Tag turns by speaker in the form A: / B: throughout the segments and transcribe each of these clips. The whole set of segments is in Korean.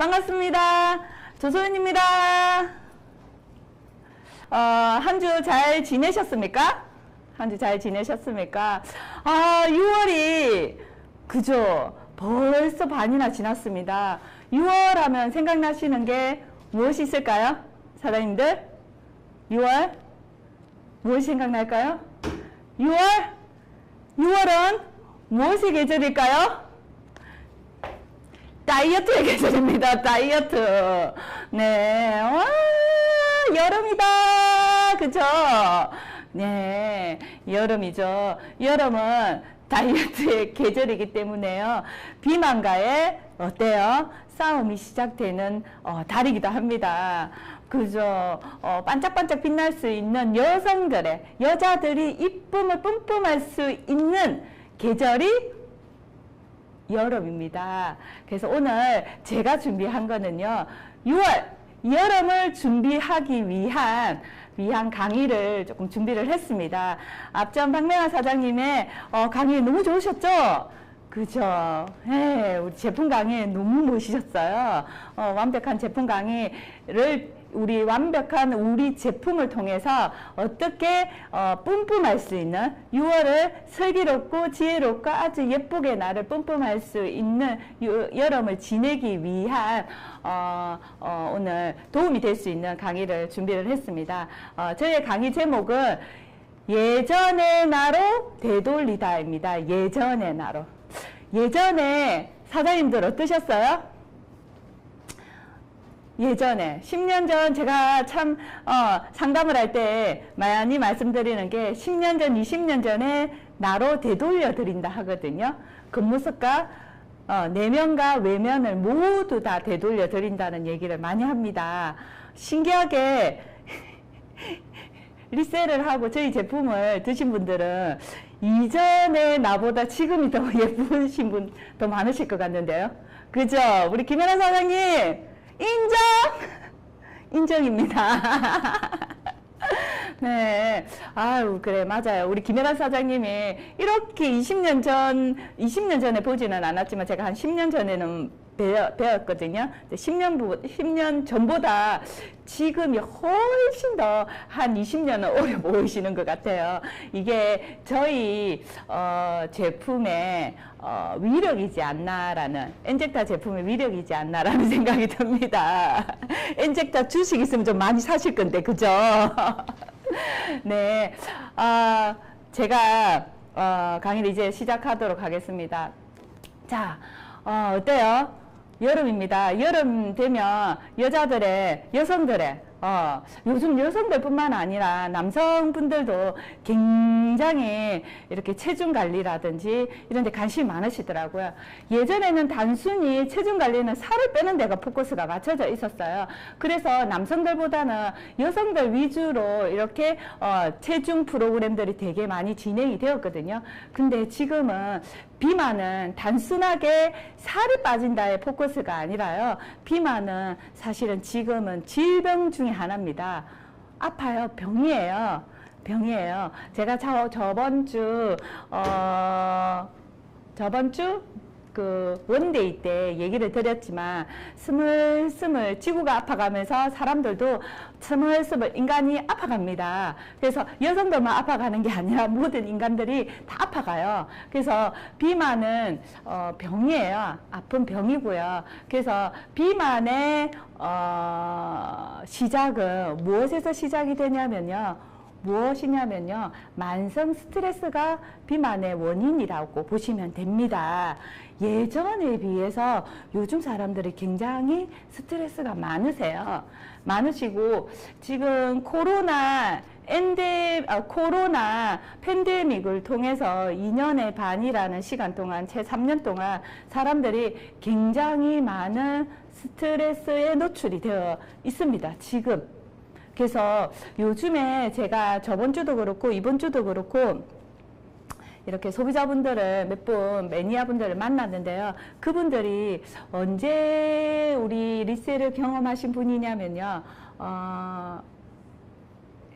A: 반갑습니다. 조소연입니다. 한 주 잘 지내셨습니까? 한 주 잘 지내셨습니까? 6월이 그죠? 벌써 반이나 지났습니다. 6월 하면 생각나시는 게 무엇이 있을까요? 사장님들? 6월? 무엇이 생각날까요? 6월은 무엇의 계절일까요? 다이어트의 계절입니다. 다이어트. 네. 와, 여름이다. 그죠? 네. 여름이죠. 여름은 다이어트의 계절이기 때문에요. 비만과의 어때요? 싸움이 시작되는 달이기도 합니다. 그죠? 반짝반짝 빛날 수 있는 여자들이 이쁨을 뿜뿜할 수 있는 계절이 여름입니다. 그래서 오늘 제가 준비한 거는요, 6월, 여름을 준비하기 위한 강의를 조금 준비를 했습니다. 앞전 박명아 사장님의 강의 너무 좋으셨죠? 그죠? 네, 우리 제품 강의 너무 멋있었어요. 완벽한 제품 강의를 완벽한 우리 제품을 통해서 어떻게 뿜뿜할 수 있는 6월을 슬기롭고 지혜롭고 아주 예쁘게 나를 뿜뿜할 수 있는 여름을 지내기 위한 오늘 도움이 될 수 있는 강의를 준비를 했습니다. 저의 강의 제목은 예전의 나로 되돌리다입니다. 예전의 나로. 예전에 사장님들 어떠셨어요? 예전에 10년 전 제가 참 상담을 할 때 많이 말씀드리는 게 10년 전, 20년 전에 나로 되돌려 드린다 하거든요. 겉모습과 내면과 외면을 모두 다 되돌려 드린다는 얘기를 많이 합니다. 신기하게 리셀을 하고 저희 제품을 드신 분들은 이전에 나보다 지금이 더 예쁘신 분 더 많으실 것 같는데요. 그죠? 우리 김연아 사장님 인정입니다. 네. 아유, 그래, 맞아요. 우리 김혜란 사장님이 이렇게 20년 전에 보지는 않았지만 제가 한 10년 전에는 배웠거든요. 10년 전보다 지금이 훨씬 더 한 20년은 오래 보이시는 것 같아요. 이게 저희 제품의 위력이지 않나라는, 엔젝타 제품의 위력이지 않나라는 생각이 듭니다. 엔젝타 주식 있으면 좀 많이 사실 건데, 그죠? 네. 제가 강의를 이제 시작하도록 하겠습니다. 자, 어때요? 여름입니다. 여름 되면 여성들의 요즘 여성들뿐만 아니라 남성분들도 굉장히 이렇게 체중 관리라든지 이런 데 관심이 많으시더라고요. 예전에는 단순히 체중 관리는 살을 빼는 데가 포커스가 맞춰져 있었어요. 그래서 남성들보다는 여성들 위주로 이렇게 체중 프로그램들이 되게 많이 진행이 되었거든요. 근데 지금은 비만은 단순하게 살이 빠진다의 포커스가 아니라요. 비만은 사실은 지금은 질병 중에 하나입니다. 아파요. 병이에요. 제가 저번 주 그 원데이 때 얘기를 드렸지만 스물스물 지구가 아파가면서 사람들도 스물스물 인간이 아파갑니다. 그래서 여성들만 아파가는 게 아니라 모든 인간들이 다 아파가요. 그래서 비만은 병이에요. 아픈 병이고요. 그래서 비만의 시작은 무엇에서 시작이 되냐면요. 무엇이냐면요. 만성 스트레스가 비만의 원인이라고 보시면 됩니다. 예전에 비해서 요즘 사람들이 굉장히 스트레스가 많으시고 지금 코로나 팬데믹을 통해서 2년의 반이라는 시간 동안, 채 3년 동안 사람들이 굉장히 많은 스트레스에 노출이 되어 있습니다. 지금. 그래서 요즘에 제가 저번 주도 그렇고 이번 주도 그렇고 이렇게 소비자분들을 몇 분, 매니아분들을 만났는데요. 그분들이 언제 우리 리셀을 경험하신 분이냐면요.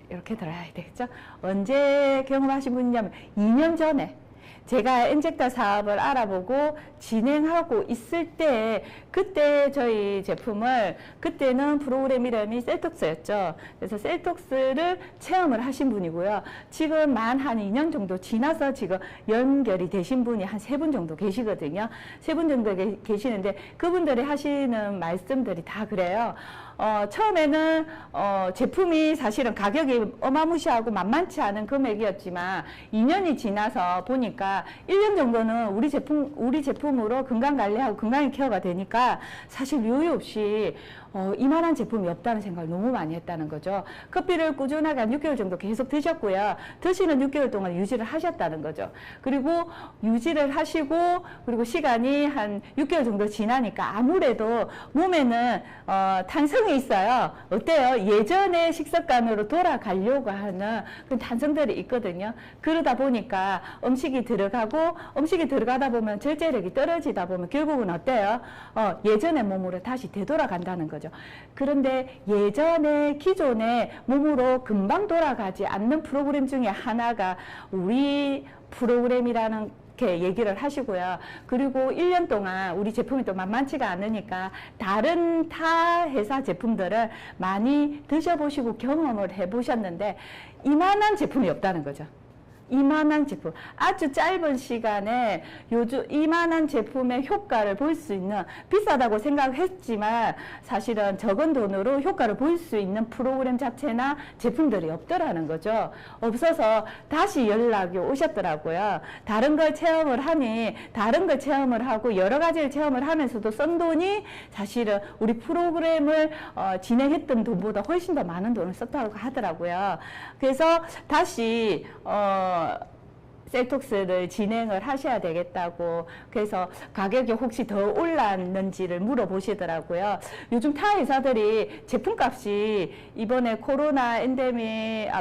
A: 이렇게 들어야 되겠죠? 언제 경험하신 분이냐면 2년 전에 제가 엔젝터 사업을 알아보고 진행하고 있을 때 그때 저희 제품을 그때는 프로그램 이름이 셀톡스였죠. 그래서 셀톡스를 체험을 하신 분이고요. 지금 만 한 2년 정도 지나서 지금 연결이 되신 분이 한 3분 정도 계시거든요. 3분 정도 계시는데 그분들이 하시는 말씀들이 다 그래요. 처음에는 제품이 사실은 가격이 어마무시하고 만만치 않은 금액이었지만 2년이 지나서 보니까 1년 정도는 우리 제품으로 건강관리하고 건강 케어가 되니까 사실 요요 없이 이만한 제품이 없다는 생각을 너무 많이 했다는 거죠. 커피를 꾸준하게 한 6개월 정도 계속 드셨고요. 드시는 6개월 동안 유지를 하셨다는 거죠. 그리고 유지를 하시고 그리고 시간이 한 6개월 정도 지나니까 아무래도 몸에는 탄성이 있어요. 어때요? 예전의 식습관으로 돌아가려고 하는 그런 탄성들이 있거든요. 그러다 보니까 음식이 들어가다 보면 절제력이 떨어지다 보면 결국은 어때요? 예전의 몸으로 다시 되돌아간다는 거죠. 그런데 예전에 기존의 몸으로 금방 돌아가지 않는 프로그램 중에 하나가 우리 프로그램이라는 이렇게 얘기를 하시고요. 그리고 1년 동안 우리 제품이 또 만만치가 않으니까 다른 타 회사 제품들을 많이 드셔보시고 경험을 해보셨는데 이만한 제품이 없다는 거죠. 이만한 제품, 아주 짧은 시간에 요즘 이만한 제품의 효과를 볼 수 있는, 비싸다고 생각했지만 사실은 적은 돈으로 효과를 볼 수 있는 프로그램 자체나 제품들이 없더라는 거죠. 없어서 다시 연락이 오셨더라고요. 다른 걸 체험을 하니 다른 걸 체험을 하고 여러 가지를 체험을 하면서도 쓴 돈이 사실은 우리 프로그램을 진행했던 돈보다 훨씬 더 많은 돈을 썼다고 하더라고요. 그래서 다시 셀톡스를 진행을 하셔야 되겠다고, 그래서 가격이 혹시 더 올랐는지를 물어보시더라고요. 요즘 타 회사들이 제품값이 이번에 코로나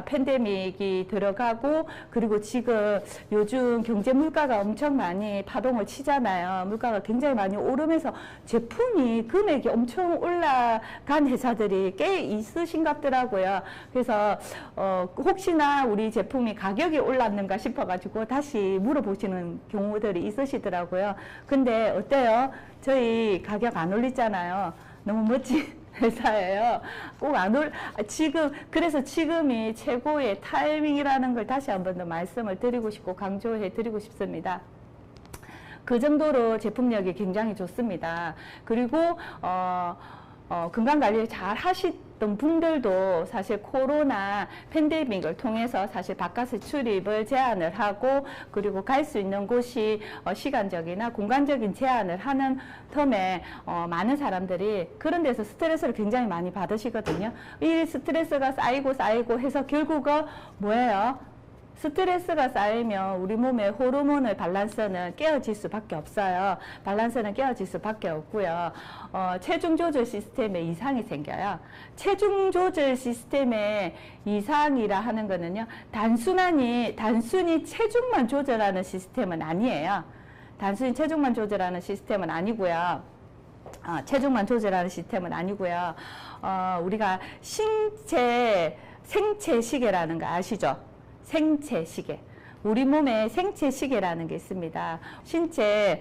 A: 팬데믹이 들어가고, 그리고 지금 요즘 경제 물가가 엄청 많이 파동을 치잖아요. 물가가 굉장히 많이 오르면서 제품이 금액이 엄청 올라간 회사들이 꽤 있으신갑더라고요. 그래서 혹시나 우리 제품이 가격이 올랐는가 싶어가지고 다시 물어보시는 경우들이 있으시더라고요. 근데 어때요? 저희 가격 안 올리잖아요. 너무 멋진 회사예요. 꼭 안 그래서 지금이 최고의 타이밍이라는 걸 다시 한 번 더 말씀을 드리고 싶고 강조해 드리고 싶습니다. 그 정도로 제품력이 굉장히 좋습니다. 그리고 건강관리를 잘 하시던 분들도 사실 코로나 팬데믹을 통해서 사실 바깥의 출입을 제한을 하고, 그리고 갈 수 있는 곳이 시간적이나 공간적인 제한을 하는 텀에 많은 사람들이 그런 데서 스트레스를 굉장히 많이 받으시거든요. 이 스트레스가 쌓이고 해서 결국은 뭐예요? 스트레스가 쌓이면 우리 몸의 호르몬의 밸런스는 깨어질 수밖에 없어요. 밸런스는 깨어질 수밖에 없고요. 체중 조절 시스템에 이상이 생겨요. 체중 조절 시스템의 이상이라 하는 거는요, 단순히 체중만 조절하는 시스템은 아니에요. 단순히 체중만 조절하는 시스템은 아니고요. 체중만 조절하는 시스템은 아니고요. 우리가 생체 시계라는 거 아시죠? 생체 시계. 우리 몸에 생체 시계라는 게 있습니다. 생체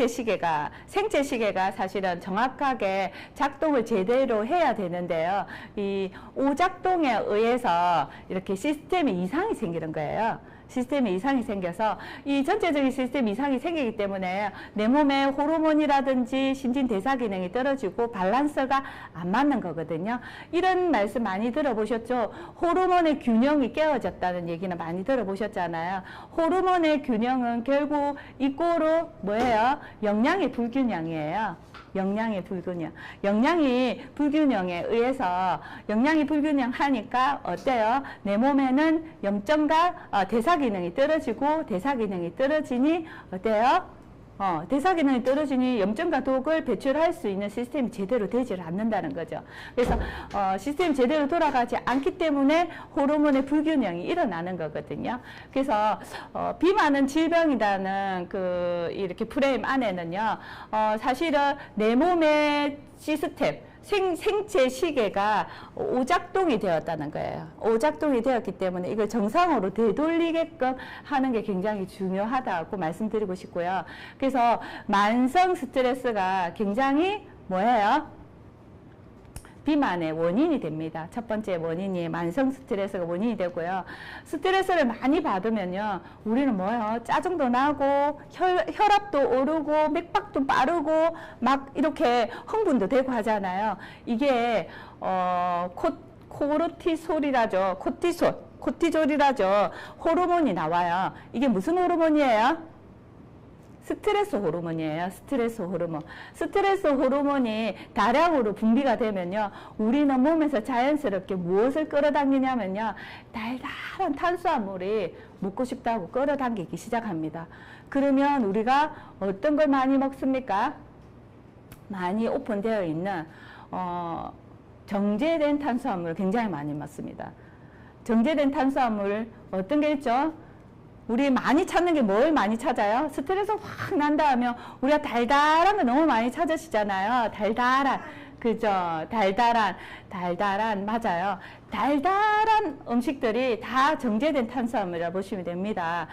A: 시계가 사실은 정확하게 작동을 제대로 해야 되는데요. 이 오작동에 의해서 이렇게 시스템에 이상이 생기는 거예요. 시스템에 이상이 생겨서 이 전체적인 시스템 이상이 생기기 때문에 내 몸의 호르몬이라든지 신진대사 기능이 떨어지고 밸런스가 안 맞는 거거든요. 이런 말씀 많이 들어보셨죠? 호르몬의 균형이 깨어졌다는 얘기는 많이 들어보셨잖아요. 호르몬의 균형은 결국 이꼬로 뭐예요? 영양의 불균형이에요. 영양이 불균형에 의해서 영양이 불균형하니까 어때요? 내 몸에는 염증과 대사 기능이 떨어지고, 대사 기능이 떨어지니 어때요? 대사 기능이 떨어지니 염증과 독을 배출할 수 있는 시스템이 제대로 되지 않는다는 거죠. 그래서 시스템이 제대로 돌아가지 않기 때문에 호르몬의 불균형이 일어나는 거거든요. 그래서 비만은 질병이라는 이렇게 프레임 안에는요, 사실은 내 몸의 시스템, 생체 시계가 오작동이 되었다는 거예요. 오작동이 되었기 때문에 이걸 정상으로 되돌리게끔 하는 게 굉장히 중요하다고 말씀드리고 싶고요. 그래서 만성 스트레스가 굉장히 뭐예요? 비만의 원인이 됩니다. 첫 번째 원인이 만성 스트레스가 원인이 되고요. 스트레스를 많이 받으면요, 우리는 뭐예요? 짜증도 나고 혈압도 오르고 맥박도 빠르고 막 이렇게 흥분도 되고 하잖아요. 이게 코르티솔이라죠. 코티졸이라죠. 호르몬이 나와요. 이게 무슨 호르몬이에요? 스트레스 호르몬이에요. 스트레스 호르몬. 스트레스 호르몬이 다량으로 분비가 되면요, 우리는 몸에서 자연스럽게 무엇을 끌어당기냐면요, 달달한 탄수화물이 먹고 싶다고 끌어당기기 시작합니다. 그러면 우리가 어떤 걸 많이 먹습니까? 많이 오픈되어 있는 정제된 탄수화물을 굉장히 많이 먹습니다. 정제된 탄수화물 어떤 게 있죠? 우리 많이 찾는 게 뭘 많이 찾아요? 스트레스 확 난다 하면 우리가 달달한 거 너무 많이 찾으시잖아요. 달달한, 그죠? 달달한, 맞아요. 달달한 음식들이 다 정제된 탄수화물이라고 보시면 됩니다.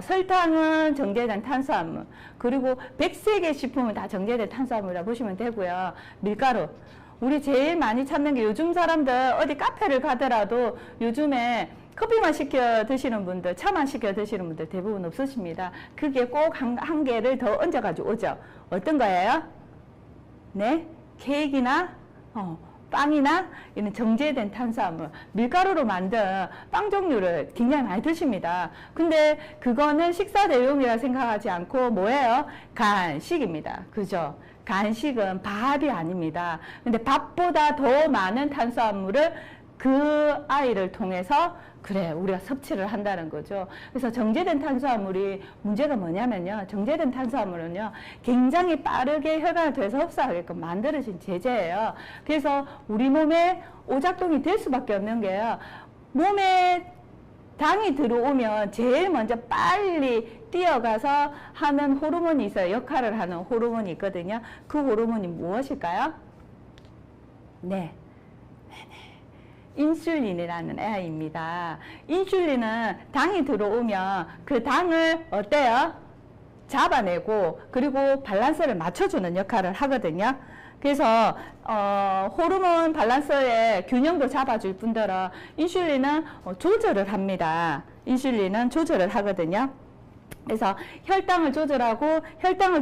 A: 설탕은 정제된 탄수화물, 그리고 백색의 식품은 다 정제된 탄수화물이라고 보시면 되고요. 밀가루. 우리 제일 많이 찾는 게, 요즘 사람들 어디 카페를 가더라도 요즘에 커피만 시켜 드시는 분들, 차만 시켜 드시는 분들 대부분 없으십니다. 그게 꼭 한 개를 더 얹어가지고 오죠. 어떤 거예요? 네? 케이크나 빵이나 이런 정제된 탄수화물, 밀가루로 만든 빵 종류를 굉장히 많이 드십니다. 근데 그거는 식사 대용이라 생각하지 않고 뭐예요? 간식입니다. 그죠? 간식은 밥이 아닙니다. 근데 밥보다 더 많은 탄수화물을 그 아이를 통해서 우리가 섭취를 한다는 거죠. 그래서 정제된 탄수화물이 문제가 뭐냐면요, 정제된 탄수화물은요, 굉장히 빠르게 혈관을 통해서 흡수하게끔 만들어진 제제예요. 그래서 우리 몸에 오작동이 될 수밖에 없는 게요, 몸에 당이 들어오면 제일 먼저 빨리 뛰어가서 하는 호르몬이 있어요. 역할을 하는 호르몬이 있거든요. 그 호르몬이 무엇일까요? 네. 인슐린이라는 애입니다. 인슐린은 당이 들어오면 그 당을 어때요? 잡아내고, 그리고 밸런스를 맞춰주는 역할을 하거든요. 그래서 호르몬 밸런스의 균형도 잡아줄 뿐더러 인슐린은 조절을 합니다. 인슐린은 조절을 하거든요. 그래서 혈당을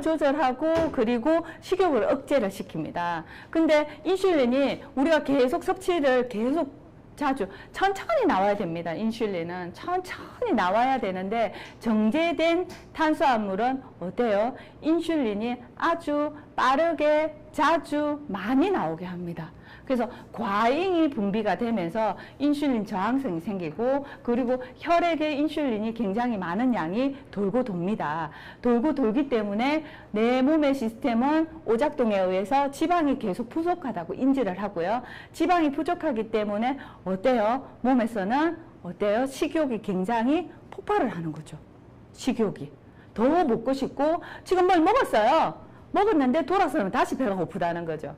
A: 조절하고 그리고 식욕을 억제를 시킵니다. 근데 인슐린이 우리가 계속 섭취를 자주 천천히 나와야 됩니다. 인슐린은 천천히 나와야 되는데, 정제된 탄수화물은 어때요? 인슐린이 아주 빠르게 자주 많이 나오게 합니다. 그래서 과잉이 분비가 되면서 인슐린 저항성이 생기고, 그리고 혈액에 인슐린이 굉장히 많은 양이 돌고 돕니다. 돌고 돌기 때문에 내 몸의 시스템은 오작동에 의해서 지방이 계속 부족하다고 인지를 하고요. 지방이 부족하기 때문에 어때요? 몸에서는 어때요? 식욕이 굉장히 폭발을 하는 거죠. 식욕이. 더 먹고 싶고, 지금 뭘 먹었어요. 먹었는데 돌아서면 다시 배가 고프다는 거죠.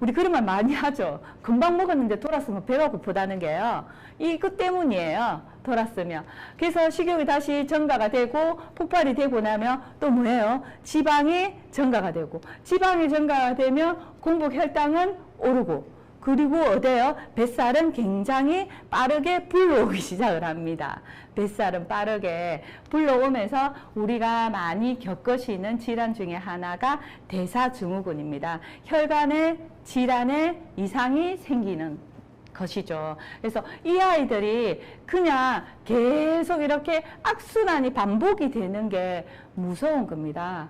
A: 우리 그런 말 많이 하죠. 금방 먹었는데 돌았으면 배가 고프다는 게요, 이것 때문이에요. 돌았으면. 그래서 식욕이 다시 증가가 되고 폭발이 되고 나면 또 뭐예요? 지방이 증가가 되고, 지방이 증가가 되면 공복 혈당은 오르고, 그리고 어때요? 뱃살은 굉장히 빠르게 불러오기 시작을 합니다. 뱃살은 빠르게 불러오면서 우리가 많이 겪으시는 질환 중에 하나가 대사증후군입니다. 혈관에 질환에 이상이 생기는 것이죠. 그래서 이 아이들이 그냥 계속 이렇게 악순환이 반복이 되는 게 무서운 겁니다.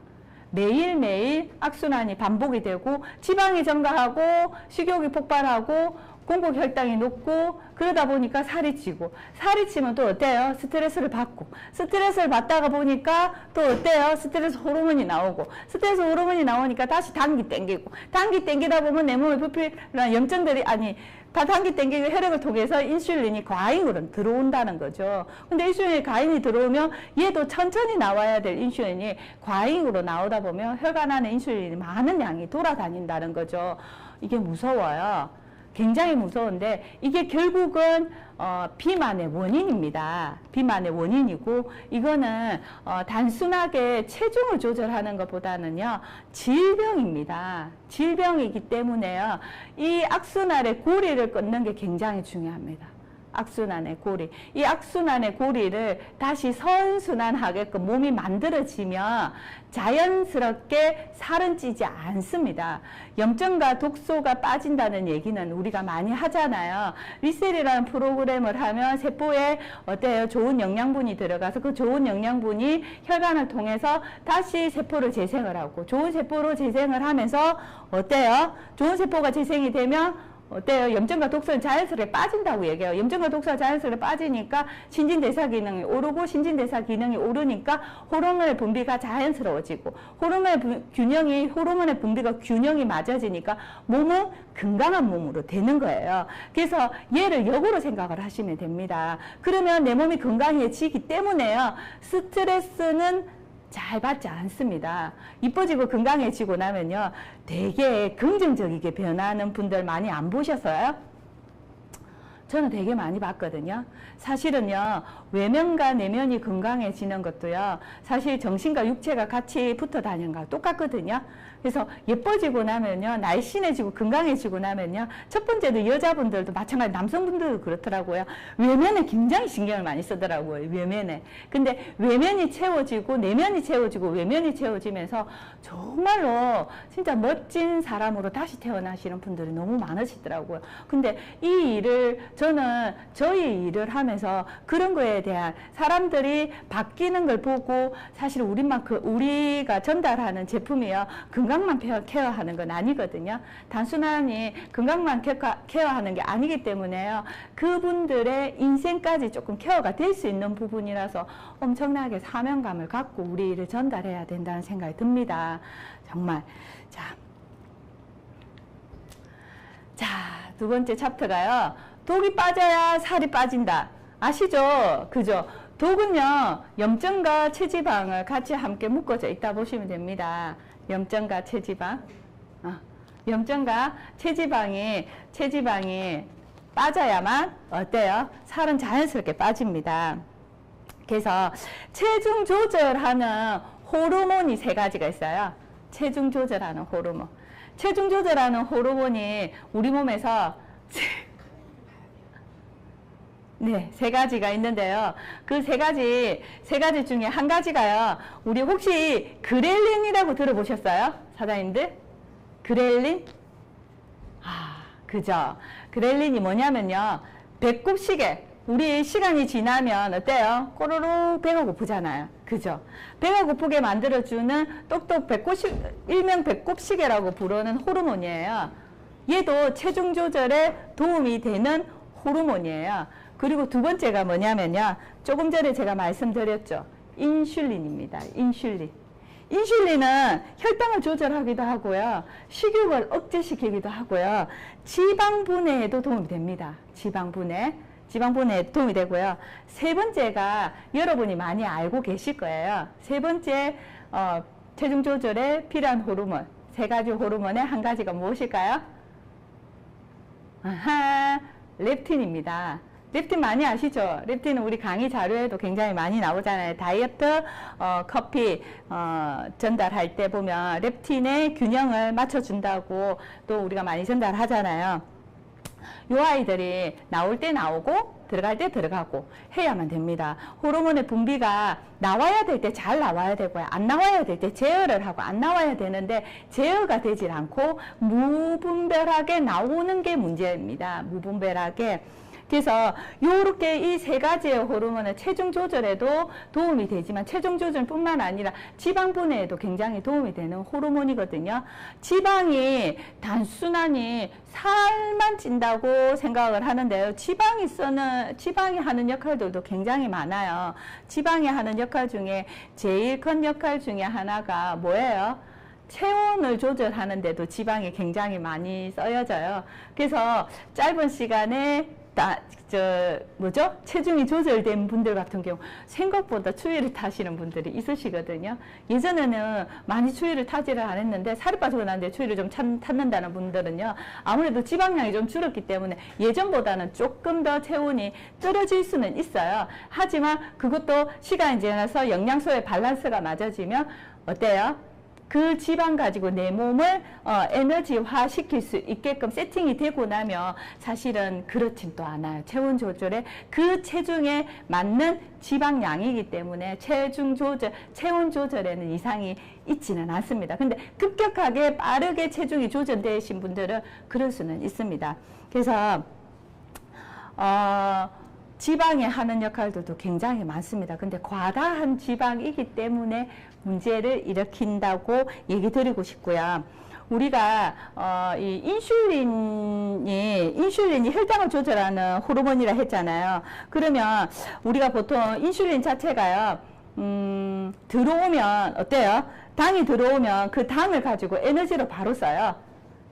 A: 매일매일 악순환이 반복이 되고, 지방이 증가하고 식욕이 폭발하고 공복 혈당이 높고 그러다 보니까 살이 찌고 살이 찌면 또 어때요? 스트레스를 받고 스트레스를 받다가 보니까 또 어때요? 스트레스 호르몬이 나오고 스트레스 호르몬이 나오니까 다시 당기 땡기고 당기 땡기다 보면 내 몸에 불필요한 염증들이 다 당기 땡기고 혈액을 통해서 인슐린이 과잉으로 들어온다는 거죠. 근데 인슐린이 과잉이 들어오면 얘도 천천히 나와야 될 인슐린이 과잉으로 나오다 보면 혈관 안에 인슐린이 많은 양이 돌아다닌다는 거죠. 이게 무서워요. 굉장히 무서운데 이게 결국은 비만의 원인입니다. 비만의 원인이고 이거는 단순하게 체중을 조절하는 것보다는요 질병입니다. 질병이기 때문에요 이 악순환의 고리를 끊는 게 굉장히 중요합니다. 악순환의 고리. 이 악순환의 고리를 다시 선순환하게끔 몸이 만들어지면 자연스럽게 살은 찌지 않습니다. 염증과 독소가 빠진다는 얘기는 우리가 많이 하잖아요. 리셀이라는 프로그램을 하면 세포에 어때요? 좋은 영양분이 들어가서 그 좋은 영양분이 혈관을 통해서 다시 세포를 재생을 하고 좋은 세포로 재생을 하면서 어때요? 좋은 세포가 재생이 되면 어때요? 염증과 독소는 자연스럽게 빠진다고 얘기해요. 염증과 독소가 자연스럽게 빠지니까 신진대사 기능이 오르고 신진대사 기능이 오르니까 호르몬의 분비가 자연스러워지고 호르몬의 분비가 균형이 맞아지니까 몸은 건강한 몸으로 되는 거예요. 그래서 얘를 역으로 생각을 하시면 됩니다. 그러면 내 몸이 건강해지기 때문에요. 스트레스는 잘 받지 않습니다. 이뻐지고 건강해지고 나면요 되게 긍정적이게 변하는 분들 많이 안 보셨어요? 저는 되게 많이 봤거든요. 사실은요 외면과 내면이 건강해지는 것도요 사실 정신과 육체가 같이 붙어 다니는 거랑 똑같거든요. 그래서 예뻐지고 나면요 날씬해지고 건강해지고 나면요 첫 번째도 여자분들도 마찬가지 남성분들도 그렇더라고요. 외면에 굉장히 신경을 많이 쓰더라고요. 외면에. 근데 외면이 채워지고 내면이 채워지고 외면이 채워지면서 정말로 진짜 멋진 사람으로 다시 태어나시는 분들이 너무 많으시더라고요. 근데 이 일을 저는 저희 일을 하면서 그런 거에 대한 사람들이 바뀌는 걸 보고 사실 우리가 전달하는 제품이요 건강만 케어하는 건 아니거든요. 단순하니 건강만 케어하는 게 아니기 때문에요. 그분들의 인생까지 조금 케어가 될 수 있는 부분이라서 엄청나게 사명감을 갖고 우리 일을 전달해야 된다는 생각이 듭니다. 정말. 자, 두 번째 챕터가요. 독이 빠져야 살이 빠진다. 아시죠? 그죠? 독은요, 염증과 체지방을 같이 함께 묶어져 있다 보시면 됩니다. 염증과 체지방. 염증과 체지방이 빠져야만 어때요? 살은 자연스럽게 빠집니다. 그래서 체중 조절하는 호르몬이 3가지가 있어요. 체중 조절하는 호르몬. 체중 조절하는 호르몬이 우리 몸에서 네, 3가지가 있는데요. 그 3가지 중에 한 가지가요. 우리 혹시 그렐린이라고 들어보셨어요? 사장님들? 그렐린? 그죠. 그렐린이 뭐냐면요. 배꼽시계. 우리 시간이 지나면 어때요? 꼬르륵 배가 고프잖아요. 그죠? 배가 고프게 만들어주는 일명 배꼽시계라고 부르는 호르몬이에요. 얘도 체중 조절에 도움이 되는 호르몬이에요. 그리고 두 번째가 뭐냐면요. 조금 전에 제가 말씀드렸죠. 인슐린입니다. 인슐린. 인슐린은 혈당을 조절하기도 하고요. 식욕을 억제시키기도 하고요. 지방분해에도 도움이 됩니다. 지방분해에 도움이 되고요. 세 번째가 여러분이 많이 알고 계실 거예요. 세 번째 체중 조절에 필요한 호르몬. 3가지 호르몬의 한 가지가 무엇일까요? 렙틴입니다. 렙틴 많이 아시죠? 렙틴은 우리 강의 자료에도 굉장히 많이 나오잖아요. 다이어트, 커피 전달할 때 보면 렙틴의 균형을 맞춰준다고 또 우리가 많이 전달하잖아요. 요 아이들이 나올 때 나오고 들어갈 때 들어가고 해야만 됩니다. 호르몬의 분비가 나와야 될 때 잘 나와야 되고요. 안 나와야 될 때 제어를 하고 안 나와야 되는데 제어가 되질 않고 무분별하게 나오는 게 문제입니다. 무분별하게. 그래서 요렇게 이 세 가지의 호르몬은 체중 조절에도 도움이 되지만 체중 조절뿐만 아니라 지방 분해에도 굉장히 도움이 되는 호르몬이거든요. 지방이 단순하니 살만 찐다고 생각을 하는데요. 지방이 하는 역할들도 굉장히 많아요. 지방이 하는 역할 중에 제일 큰 역할 중에 하나가 뭐예요? 체온을 조절하는데도 지방이 굉장히 많이 쓰여져요. 그래서 짧은 시간에 체중이 조절된 분들 같은 경우 생각보다 추위를 타시는 분들이 있으시거든요. 예전에는 많이 추위를 타지를 안 했는데 살이 빠지고 났는데 추위를 좀 탔는다는 분들은요, 아무래도 지방량이 좀 줄었기 때문에 예전보다는 조금 더 체온이 떨어질 수는 있어요. 하지만 그것도 시간이 지나서 영양소의 밸런스가 맞아지면 어때요? 그 지방 가지고 내 몸을 에너지화 시킬 수 있게끔 세팅이 되고 나면 사실은 그렇진 또 않아요. 체온 조절에 그 체중에 맞는 지방량이기 때문에 체온 조절에는 이상이 있지는 않습니다. 근데 급격하게 빠르게 체중이 조절되신 분들은 그럴 수는 있습니다. 그래서 지방이 하는 역할들도 굉장히 많습니다. 근데 과다한 지방이기 때문에 문제를 일으킨다고 얘기 드리고 싶고요. 우리가 이 인슐린이 혈당을 조절하는 호르몬이라 했잖아요. 그러면 우리가 보통 인슐린 자체가요, 들어오면 어때요? 당이 들어오면 그 당을 가지고 에너지로 바로 써요.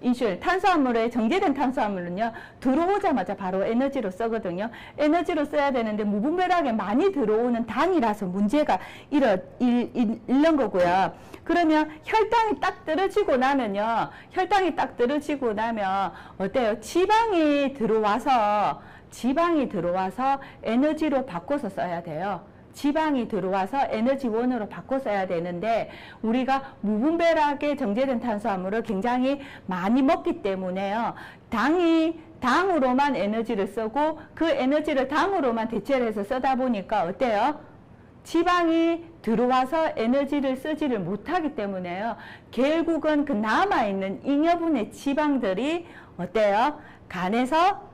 A: 인슐린, 탄수화물에 정제된 탄수화물은요, 들어오자마자 바로 에너지로 쓰거든요. 에너지로 써야 되는데 무분별하게 많이 들어오는 당이라서 문제가 있는 거고요. 그러면 혈당이 딱 떨어지고 나면 어때요? 지방이 들어와서 에너지로 바꿔서 써야 돼요. 지방이 들어와서 에너지원으로 바꿔 써야 되는데 우리가 무분별하게 정제된 탄수화물을 굉장히 많이 먹기 때문에요. 당으로만 에너지를 쓰고 그 에너지를 당으로만 대체를 해서 쓰다 보니까 어때요? 지방이 들어와서 에너지를 쓰지를 못하기 때문에요. 결국은 그 남아있는 잉여분의 지방들이 어때요? 간에서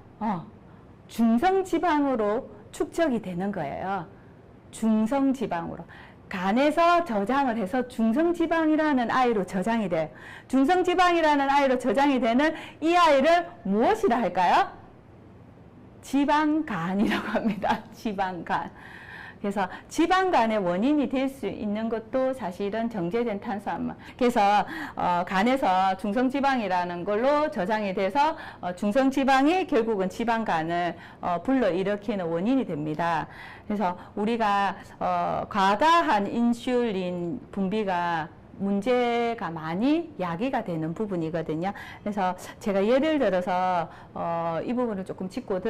A: 중성지방으로 축적이 되는 거예요. 중성지방으로. 간에서 저장을 해서 중성지방이라는 아이로 저장이 돼요. 중성지방이라는 아이로 저장이 되는 이 아이를 무엇이라 할까요? 지방간이라고 합니다. 지방간. 그래서 지방간의 원인이 될 수 있는 것도 사실은 정제된 탄수화물. 그래서 간에서 중성지방이라는 걸로 저장이 돼서 중성지방이 결국은 지방간을 불러일으키는 원인이 됩니다. 그래서 우리가 과다한 인슐린 분비가 문제가 많이 야기가 되는 부분이거든요. 그래서 제가 예를 들어서 이 부분을 조금 짚고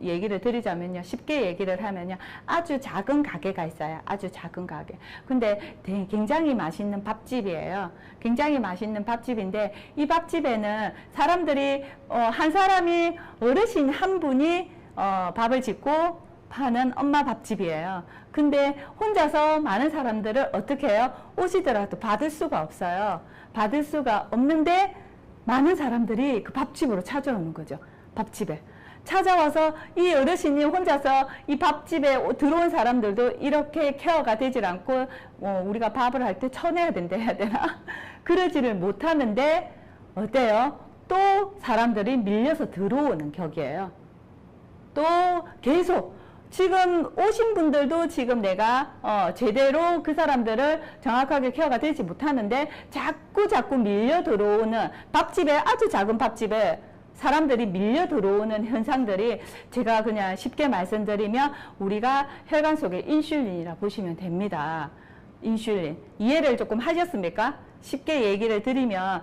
A: 얘기를 드리자면요. 쉽게 얘기를 하면요. 아주 작은 가게가 있어요. 아주 작은 가게. 근데 굉장히 맛있는 밥집이에요. 굉장히 맛있는 밥집인데 이 밥집에는 사람들이 한 사람이 어르신 한 분이 밥을 짓고 파는 엄마 밥집이에요. 근데 혼자서 많은 사람들을 어떻게 해요? 오시더라도 받을 수가 없어요. 받을 수가 없는데 많은 사람들이 그 밥집으로 찾아오는 거죠. 밥집에. 찾아와서 이 어르신이 혼자서 이 밥집에 들어온 사람들도 이렇게 케어가 되질 않고 우리가 밥을 할 때 쳐내야 된다 해야 되나? 그러지를 못하는데 어때요? 또 사람들이 밀려서 들어오는 격이에요. 또 계속 지금 오신 분들도 지금 내가 제대로 그 사람들을 정확하게 케어가 되지 못하는데 자꾸 밀려 들어오는 밥집에, 아주 작은 밥집에 사람들이 밀려 들어오는 현상들이 제가 그냥 쉽게 말씀드리면 우리가 혈관 속에 인슐린이라 보시면 됩니다. 인슐린. 이해를 조금 하셨습니까? 쉽게 얘기를 드리면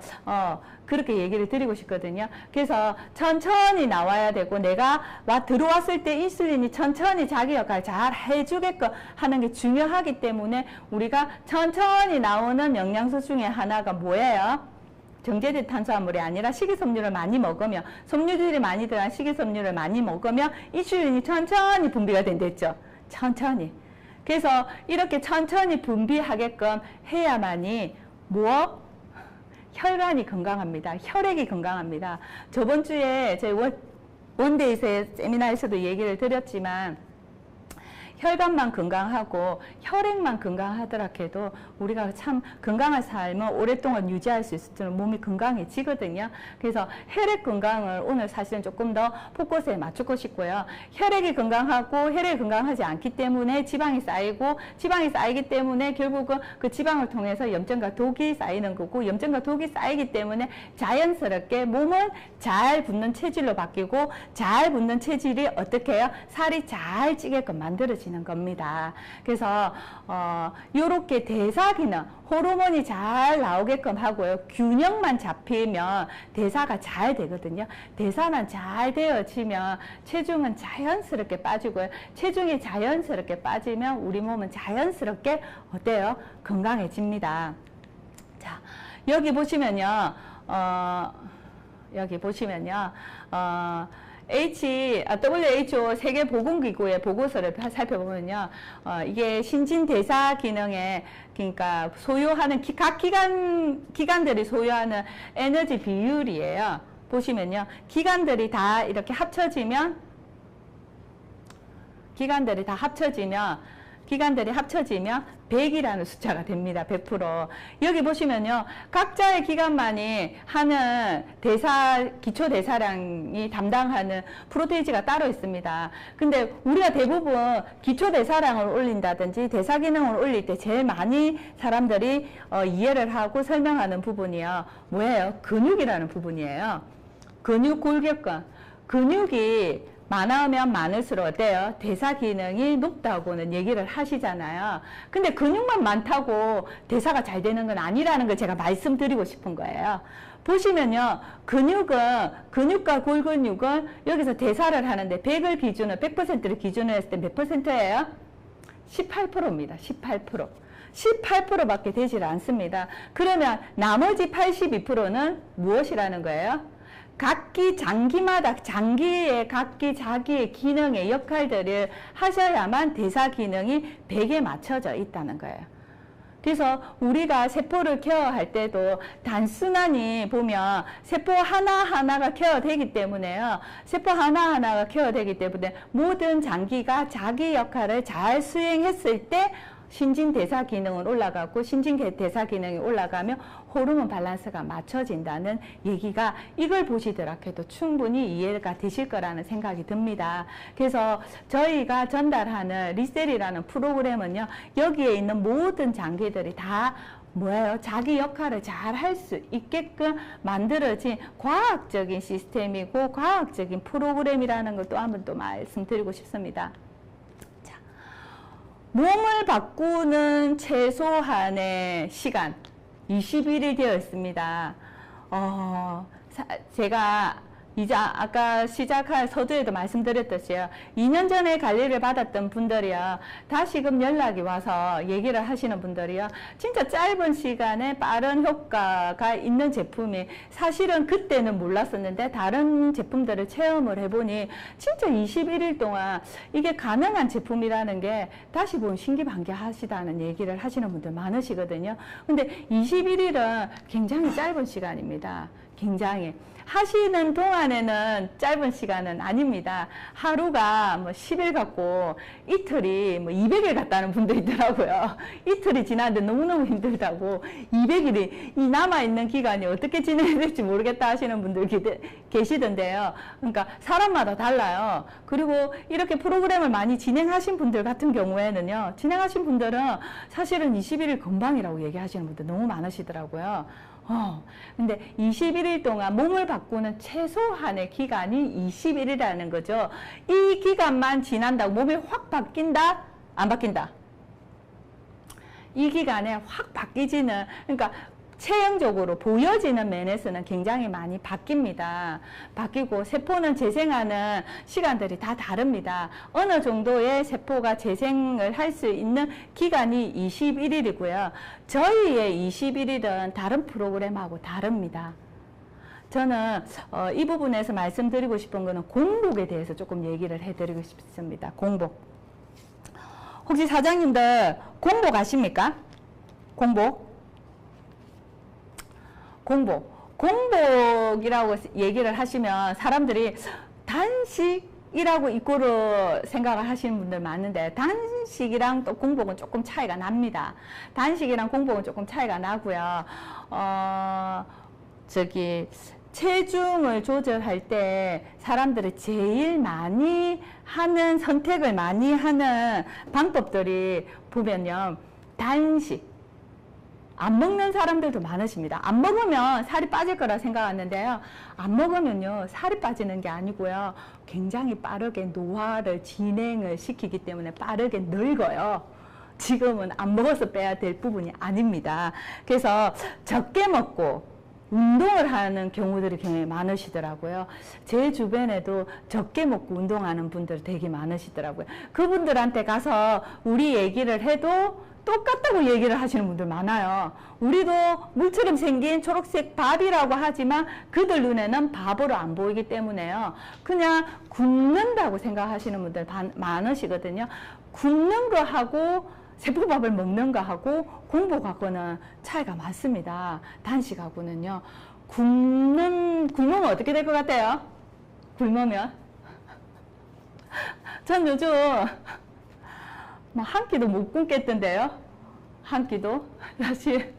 A: 그렇게 얘기를 드리고 싶거든요. 그래서 천천히 나와야 되고 내가 들어왔을 때 인슐린이 천천히 자기 역할 잘 해주게끔 하는 게 중요하기 때문에 우리가 천천히 나오는 영양소 중에 하나가 뭐예요? 정제된 탄수화물이 아니라 식이섬유를 많이 먹으면, 섬유질이 많이 들어간 식이섬유를 많이 먹으면 인슐린이 천천히 분비가 된댔죠. 천천히. 그래서 이렇게 천천히 분비하게끔 해야만이 혈관이 건강합니다. 혈액이 건강합니다. 저번 주에 저희 원데이의 세미나에서도 얘기를 드렸지만 혈관만 건강하고 혈액만 건강하더라도 우리가 참 건강한 삶을 오랫동안 유지할 수 있을 몸이 건강해지거든요. 그래서 혈액 건강을 오늘 사실은 조금 더 포커스에 맞추고 싶고요. 혈액이 건강하고 혈액이 건강하지 않기 때문에 지방이 쌓이고 지방이 쌓이기 때문에 결국은 그 지방을 통해서 염증과 독이 쌓이는 거고 염증과 독이 쌓이기 때문에 자연스럽게 몸은 잘 붙는 체질로 바뀌고 잘 붙는 체질이 어떻게 해요? 살이 잘 찌게끔 만들어지는 겁니다. 그래서 요렇게 대사 기능, 호르몬이 잘 나오게끔 하고요. 균형만 잡히면 대사가 잘 되거든요. 대사만 잘 되어지면 체중은 자연스럽게 빠지고요. 체중이 자연스럽게 빠지면 우리 몸은 자연스럽게 어때요? 건강해집니다. 자, 여기 보시면요. 여기 보시면요. WHO 세계보건기구의 보고서를 살펴보면요, 이게 신진대사 기능에, 그러니까 소요하는, 각 기관들이 소요하는 에너지 비율이에요. 보시면요, 기관들이 다 합쳐지면 100이라는 숫자가 됩니다. 100%. 여기 보시면요. 각자의 기관만이 하는 기초 대사량이 담당하는 프로테이지가 따로 있습니다. 근데 우리가 대부분 기초 대사량을 올린다든지 대사 기능을 올릴 때 제일 많이 사람들이 이해를 하고 설명하는 부분이요. 뭐예요? 근육이라는 부분이에요. 근육 골격근. 근육이 많으면 많을수록 어때요? 대사 기능이 높다고는 얘기를 하시잖아요. 근데 근육만 많다고 대사가 잘 되는 건 아니라는 걸 제가 말씀드리고 싶은 거예요. 보시면요. 근육과 골근육은 여기서 대사를 하는데 100%를 기준으로 했을 때 몇 %예요? 18%입니다. 18%. 18%밖에 되질 않습니다. 그러면 나머지 82%는 무엇이라는 거예요? 각기 장기의 각기 자기의 기능의 역할들을 하셔야만 대사 기능이 100에 맞춰져 있다는 거예요. 그래서 우리가 세포를 케어할 때도 단순하니 보면 세포 하나하나가 케어되기 때문에요. 세포 하나하나가 케어되기 때문에 모든 장기가 자기 역할을 잘 수행했을 때 신진대사 기능은 올라가고 신진대사 기능이 올라가면 호르몬 밸런스가 맞춰진다는 얘기가 이걸 보시더라도 충분히 이해가 되실 거라는 생각이 듭니다. 그래서 저희가 전달하는 리셀이라는 프로그램은요. 여기에 있는 모든 장기들이 다 뭐예요? 자기 역할을 잘 할 수 있게끔 만들어진 과학적인 시스템이고 과학적인 프로그램이라는 걸 또 한번 또 말씀드리고 싶습니다. 몸을 바꾸는 최소한의 시간 21일 되어 있습니다. 제가 아까 시작할 서두에도 말씀드렸듯이요. 2년 전에 관리를 받았던 분들이요. 다시금 연락이 와서 얘기를 하시는 분들이요. 진짜 짧은 시간에 빠른 효과가 있는 제품이 사실은 그때는 몰랐었는데 다른 제품들을 체험을 해보니 진짜 21일 동안 이게 가능한 제품이라는 게 다시 보면 신기반기하시다는 얘기를 하시는 분들 많으시거든요. 근데 21일은 굉장히 짧은 시간입니다. 굉장히. 하시는 동안에는 짧은 시간은 아닙니다. 하루가 10일 같고 이틀이 200일 같다는 분도 있더라고요. 이틀이 지났는데 너무너무 힘들다고 200일이 이 남아있는 기간이 어떻게 지내야 될지 모르겠다 하시는 분들 계시던데요. 그러니까 사람마다 달라요. 그리고 이렇게 프로그램을 많이 진행하신 분들 같은 경우에는요. 진행하신 분들은 사실은 21일 금방이라고 얘기하시는 분들 너무 많으시더라고요. 근데 21일 동안 몸을 바꾸는 최소한의 기간이 21일이라는 거죠. 이 기간만 지난다고 몸이 확 바뀐다? 안 바뀐다? 이 기간에 확 바뀌지는, 그러니까 체형적으로 보여지는 면에서는 굉장히 많이 바뀝니다. 바뀌고 세포는 재생하는 시간들이 다 다릅니다. 어느 정도의 세포가 재생을 할 수 있는 기간이 21일이고요. 저희의 21일은 다른 프로그램하고 다릅니다. 저는 이 부분에서 말씀드리고 싶은 거는 공복에 대해서 조금 얘기를 해드리고 싶습니다. 공복. 혹시 사장님들 공복 아십니까? 공복이라고 얘기를 하시면 사람들이 단식이라고 이꼬르 생각을 하시는 분들 많은데 단식이랑 또 공복은 조금 차이가 납니다. 단식이랑 공복은 조금 차이가 나고요. 체중을 조절할 때 사람들이 제일 많이 하는 선택을 많이 하는 방법들이 보면요. 단식. 안 먹는 사람들도 많으십니다. 안 먹으면 살이 빠질 거라 생각하는데요. 안 먹으면요. 살이 빠지는 게 아니고요. 굉장히 빠르게 노화를 진행을 시키기 때문에 빠르게 늙어요. 지금은 안 먹어서 빼야 될 부분이 아닙니다. 그래서 적게 먹고 운동을 하는 경우들이 굉장히 많으시더라고요. 제 주변에도 적게 먹고 운동하는 분들 되게 많으시더라고요. 그분들한테 가서 우리 얘기를 해도 똑같다고 얘기를 하시는 분들 많아요. 우리도 물처럼 생긴 초록색 밥이라고 하지만 그들 눈에는 밥으로 안 보이기 때문에요. 그냥 굶는다고 생각하시는 분들 많으시거든요. 굶는 거하고 세포밥을 먹는 거하고 공복하고는 차이가 많습니다. 단식하고는요. 굶으면 어떻게 될 것 같아요? 굶으면? 전 요즘 한 끼도 못 굶겠던데요. 한 끼도. 사실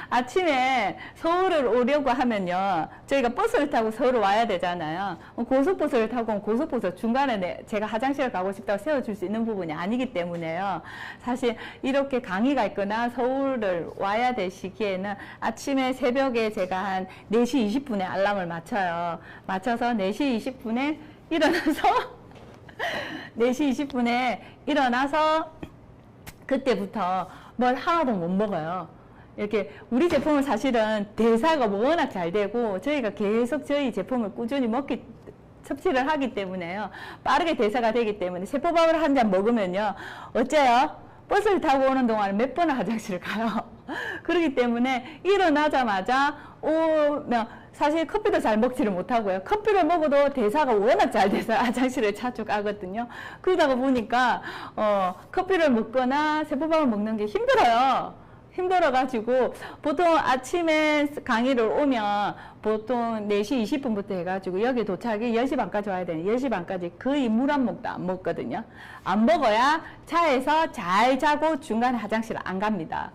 A: 아침에 서울을 오려고 하면요. 저희가 버스를 타고 서울 와야 되잖아요. 고속버스를 타고 고속버스 중간에 제가 화장실을 가고 싶다고 세워줄 수 있는 부분이 아니기 때문에요. 사실 이렇게 강의가 있거나 서울을 와야 될 시기에는 아침에 새벽에 제가 한 4시 20분에 알람을 맞춰요. 맞춰서 4시 20분에 일어나서 4시 20분에 일어나서 그때부터 뭘 하나도 못 먹어요. 이렇게 우리 제품은 사실은 대사가 워낙 잘 되고 저희가 계속 저희 제품을 꾸준히 섭취를 하기 때문에요. 빠르게 대사가 되기 때문에 세포밥을 한 잔 먹으면요. 어째요? 버스를 타고 오는 동안 몇 번을 화장실을 가요. 그렇기 때문에 일어나자마자 오면 사실 커피도 잘 먹지를 못하고요. 커피를 먹어도 대사가 워낙 잘 돼서 화장실을 자주 가거든요. 그러다가 보니까 커피를 먹거나 세포밥을 먹는 게 힘들어요. 힘들어가지고 보통 아침에 강의를 오면 보통 4시 20분부터 해가지고 여기 도착이 10시 반까지 와야 되는 10시 반까지 거의 물 한 모금도 안 먹거든요. 안 먹어야 차에서 잘 자고 중간에 화장실 안 갑니다.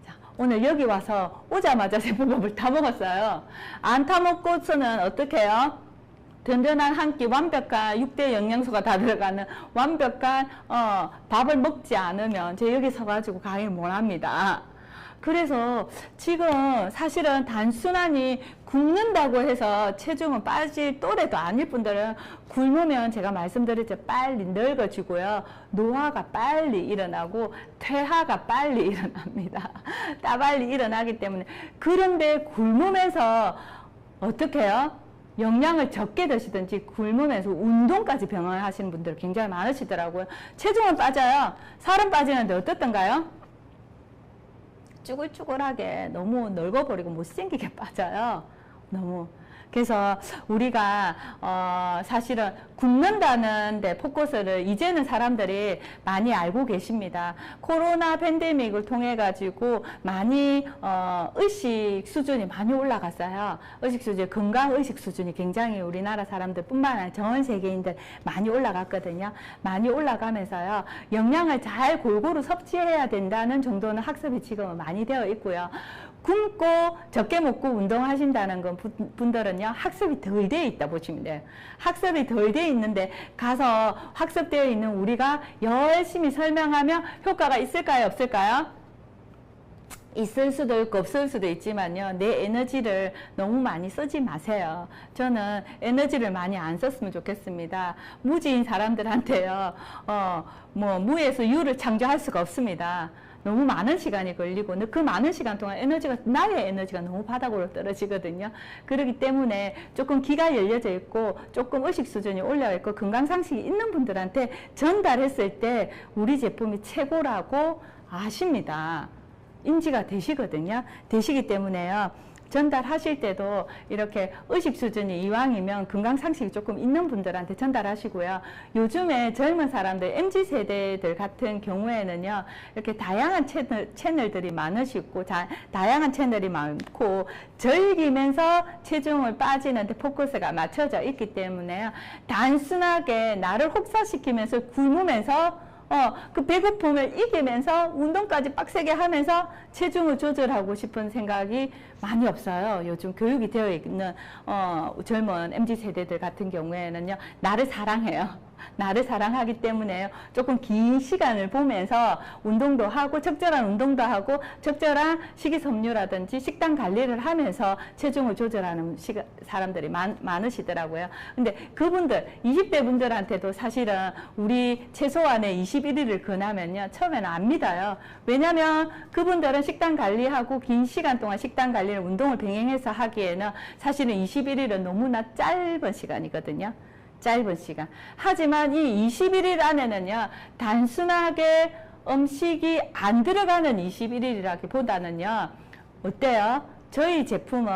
A: 자, 오늘 여기 와서 오자마자 세포밥을 다 먹었어요. 안 타 먹고서는 어떻게 해요? 든든한 한 끼 완벽한 6대 영양소가 다 들어가는 완벽한 밥을 먹지 않으면 제가 여기 서가지고 강의를 못 합니다. 그래서 지금 사실은 단순하니 굶는다고 해서 체중은 빠질 또래도 아닐 분들은 굶으면 제가 말씀드렸죠. 빨리 늙어지고요. 노화가 빨리 일어나고 퇴화가 빨리 일어납니다. 다 빨리 일어나기 때문에. 그런데 굶으면서 어떻게 해요? 영양을 적게 드시든지 굶으면서 운동까지 병행하시는 분들 굉장히 많으시더라고요. 체중은 빠져요. 살은 빠지는데 어떻던가요? 쭈글쭈글하게 너무 넓어버리고 못생기게 빠져요. 너무. 그래서 우리가 사실은 굶는다는 데 포커스를 이제는 사람들이 많이 알고 계십니다. 코로나 팬데믹을 통해 가지고 많이 의식 수준이 많이 올라갔어요. 의식 수준, 건강 의식 수준이 굉장히 우리나라 사람들 뿐만 아니라 전 세계인들 많이 올라갔거든요. 많이 올라가면서요. 영양을 잘 골고루 섭취해야 된다는 정도는 학습이 지금은 많이 되어 있고요. 굶고 적게 먹고 운동하신다는 건 분들은요, 학습이 덜 돼 있다 보시면 돼요. 학습이 덜 돼 있는데 가서 학습되어 있는 우리가 열심히 설명하면 효과가 있을까요, 없을까요? 있을 수도 있고 없을 수도 있지만요, 내 에너지를 너무 많이 쓰지 마세요. 저는 에너지를 많이 안 썼으면 좋겠습니다. 무지인 사람들한테요, 무에서 유를 창조할 수가 없습니다. 너무 많은 시간이 걸리고 그 많은 시간 동안 나의 에너지가 너무 바닥으로 떨어지거든요. 그렇기 때문에 조금 기가 열려져 있고 조금 의식 수준이 올려 있고 건강상식이 있는 분들한테 전달했을 때 우리 제품이 최고라고 아십니다. 인지가 되시거든요. 되시기 때문에요. 전달하실 때도 이렇게 의식 수준이 이왕이면 건강상식이 조금 있는 분들한테 전달하시고요. 요즘에 젊은 사람들, MZ세대들 같은 경우에는요, 이렇게 다양한 채널들이 많으시고, 다양한 채널이 많고, 즐기면서 체중을 빠지는데 포커스가 맞춰져 있기 때문에요. 단순하게 나를 혹사시키면서 굶으면서 그 배고픔을 이기면서 운동까지 빡세게 하면서 체중을 조절하고 싶은 생각이 많이 없어요. 요즘 교육이 되어 있는 젊은 MZ세대들 같은 경우에는요. 나를 사랑해요. 나를 사랑하기 때문에요. 조금 긴 시간을 보면서 운동도 하고 적절한 운동도 하고 적절한 식이섬유라든지 식단 관리를 하면서 체중을 조절하는 사람들이 많으시더라고요. 근데 그분들 20대 분들한테도 사실은 우리 최소한의 21일을 권하면요. 처음에는 안 믿어요. 왜냐하면 그분들은 식단 관리하고 긴 시간 동안 식단 관리를 운동을 병행해서 하기에는 사실은 21일은 너무나 짧은 시간이거든요. 짧은 시간. 하지만 이 21일 안에는요, 단순하게 음식이 안 들어가는 21일이라기보다는요, 어때요? 저희 제품은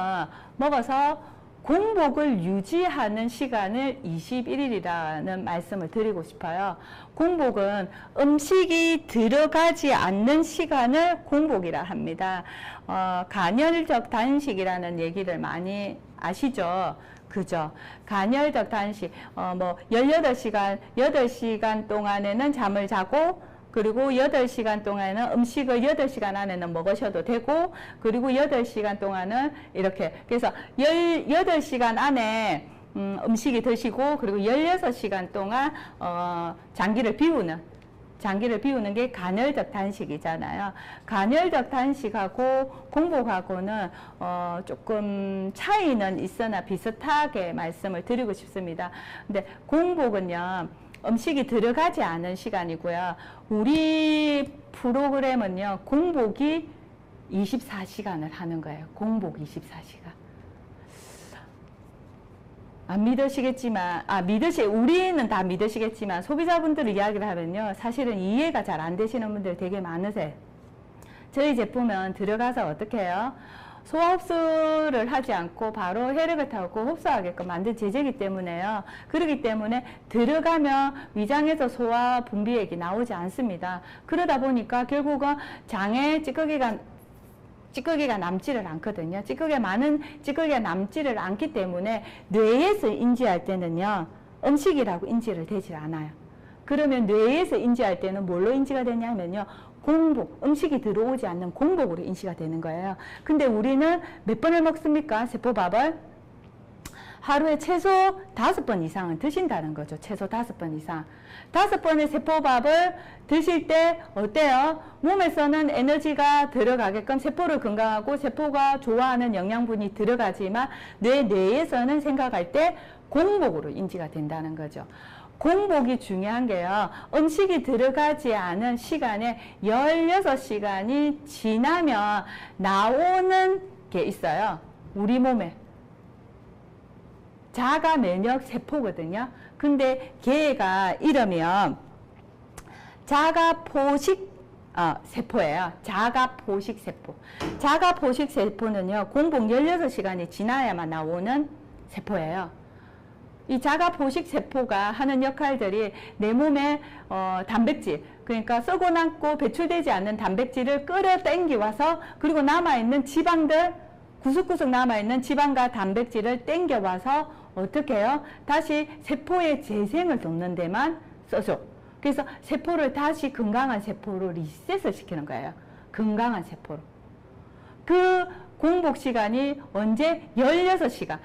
A: 먹어서 공복을 유지하는 시간을 21일이라는 말씀을 드리고 싶어요. 공복은 음식이 들어가지 않는 시간을 공복이라 합니다. 간헐적 단식이라는 얘기를 많이 아시죠? 그죠. 간헐적 단식, 18시간, 8시간 동안에는 잠을 자고, 그리고 8시간 동안에는 음식을 8시간 안에는 먹으셔도 되고, 그리고 8시간 동안은 이렇게, 그래서 18시간 안에 음식이 드시고, 그리고 16시간 동안, 장기를 비우는 게 간헐적 단식이잖아요. 간헐적 단식하고 공복하고는 조금 차이는 있으나 비슷하게 말씀을 드리고 싶습니다. 근데 공복은요, 음식이 들어가지 않은 시간이고요. 우리 프로그램은요, 공복이 24시간을 하는 거예요. 공복 24시간. 안 믿으시겠지만, 우리는 다 믿으시겠지만, 소비자분들 이야기를 하면요, 사실은 이해가 잘 안 되시는 분들 되게 많으세요. 저희 제품은 들어가서 어떻게 해요? 소화 흡수를 하지 않고 바로 혈액을 타고 흡수하게끔 만든 제제이기 때문에요. 그렇기 때문에 들어가면 위장에서 소화 분비액이 나오지 않습니다. 그러다 보니까 결국은 장에 찌꺼기가 남지를 않거든요. 찌꺼기가 남지를 않기 때문에 뇌에서 인지할 때는요, 음식이라고 인지를 되지 않아요. 그러면 뇌에서 인지할 때는 뭘로 인지가 되냐면요, 공복, 음식이 들어오지 않는 공복으로 인지가 되는 거예요. 근데 우리는 몇 번을 먹습니까? 세포밥을? 하루에 최소 5번 이상은 드신다는 거죠. 최소 5번 이상. 5번의 세포밥을 드실 때 어때요? 몸에서는 에너지가 들어가게끔 세포를 건강하고 세포가 좋아하는 영양분이 들어가지만 뇌 내에서는 생각할 때 공복으로 인지가 된다는 거죠. 공복이 중요한 게요. 음식이 들어가지 않은 시간에 16시간이 지나면 나오는 게 있어요. 우리 몸에. 자가 면역 세포거든요. 근데 걔가 이러면 자가 포식 세포예요. 자가 포식 세포. 자가 포식 세포는요, 공복 16시간이 지나야만 나오는 세포예요. 이 자가 포식 세포가 하는 역할들이 내 몸에 단백질, 그러니까 썩어 남고 배출되지 않는 단백질을 끌어당겨 와서, 그리고 남아있는 지방들, 구석구석 남아있는 지방과 단백질을 땡겨와서 어떻게 해요? 다시 세포의 재생을 돕는 데만 써줘. 그래서 세포를 다시 건강한 세포로 리셋을 시키는 거예요. 건강한 세포로. 그 공복 시간이 언제? 16시간.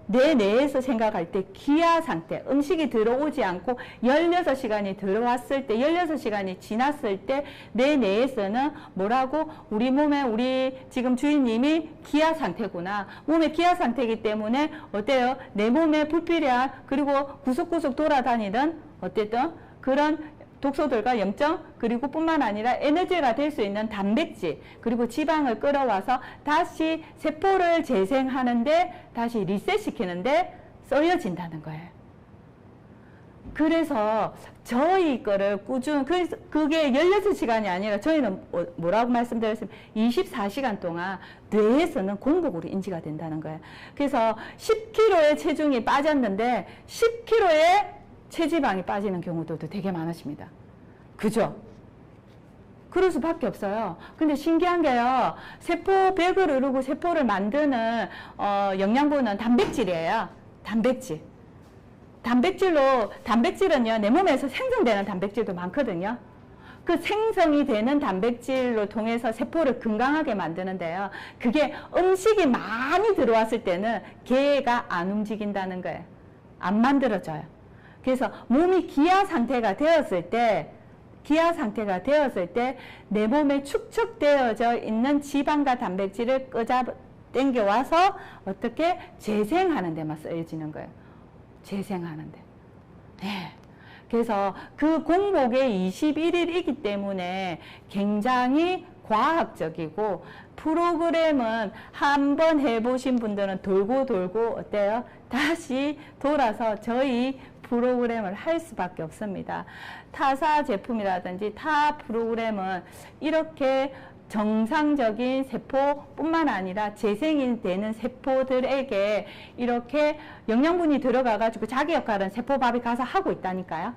A: 내 내에서 생각할 때 기아 상태, 음식이 들어오지 않고 16시간이 들어왔을 때, 16시간이 지났을 때 내 내에서는 뭐라고? 우리 몸에 우리 지금 주인님이 기아 상태구나. 몸의 기아 상태이기 때문에 어때요? 내 몸에 불필요한, 그리고 구석구석 돌아다니던 어쨌든 그런 독소들과 염증, 그리고 뿐만 아니라 에너지가 될 수 있는 단백질, 그리고 지방을 끌어와서 다시 세포를 재생하는데, 다시 리셋시키는데 쓰여진다는 거예요. 그래서 저희 거를 그래서 그게 16시간이 아니라 저희는 뭐라고 말씀드렸습니까? 24시간 동안 뇌에서는 공복으로 인지가 된다는 거예요. 그래서 10kg의 체중이 빠졌는데 10kg의 체지방이 빠지는 경우들도 되게 많으십니다. 그죠? 그럴 수밖에 없어요. 근데 신기한 게요. 세포 백을 이루고 세포를 만드는 영양분은 단백질이에요. 단백질은요, 내 몸에서 생성되는 단백질도 많거든요. 그 생성이 되는 단백질로 통해서 세포를 건강하게 만드는데요. 그게 음식이 많이 들어왔을 때는 걔가 안 움직인다는 거예요. 안 만들어져요. 그래서 몸이 기아 상태가 되었을 때 내 몸에 축적되어져 있는 지방과 단백질을 당겨와서 어떻게 재생하는 데만 쓰여지는 거예요. 재생하는데. 네. 그래서 그 공복의 21일이기 때문에 굉장히 과학적이고 프로그램은 한번 해보신 분들은 돌고 어때요? 다시 돌아서 저희 프로그램을 할 수밖에 없습니다. 타사 제품이라든지 타 프로그램은 이렇게 정상적인 세포뿐만 아니라 재생이 되는 세포들에게 이렇게 영양분이 들어가가지고 자기 역할은 세포밥이 가서 하고 있다니까요.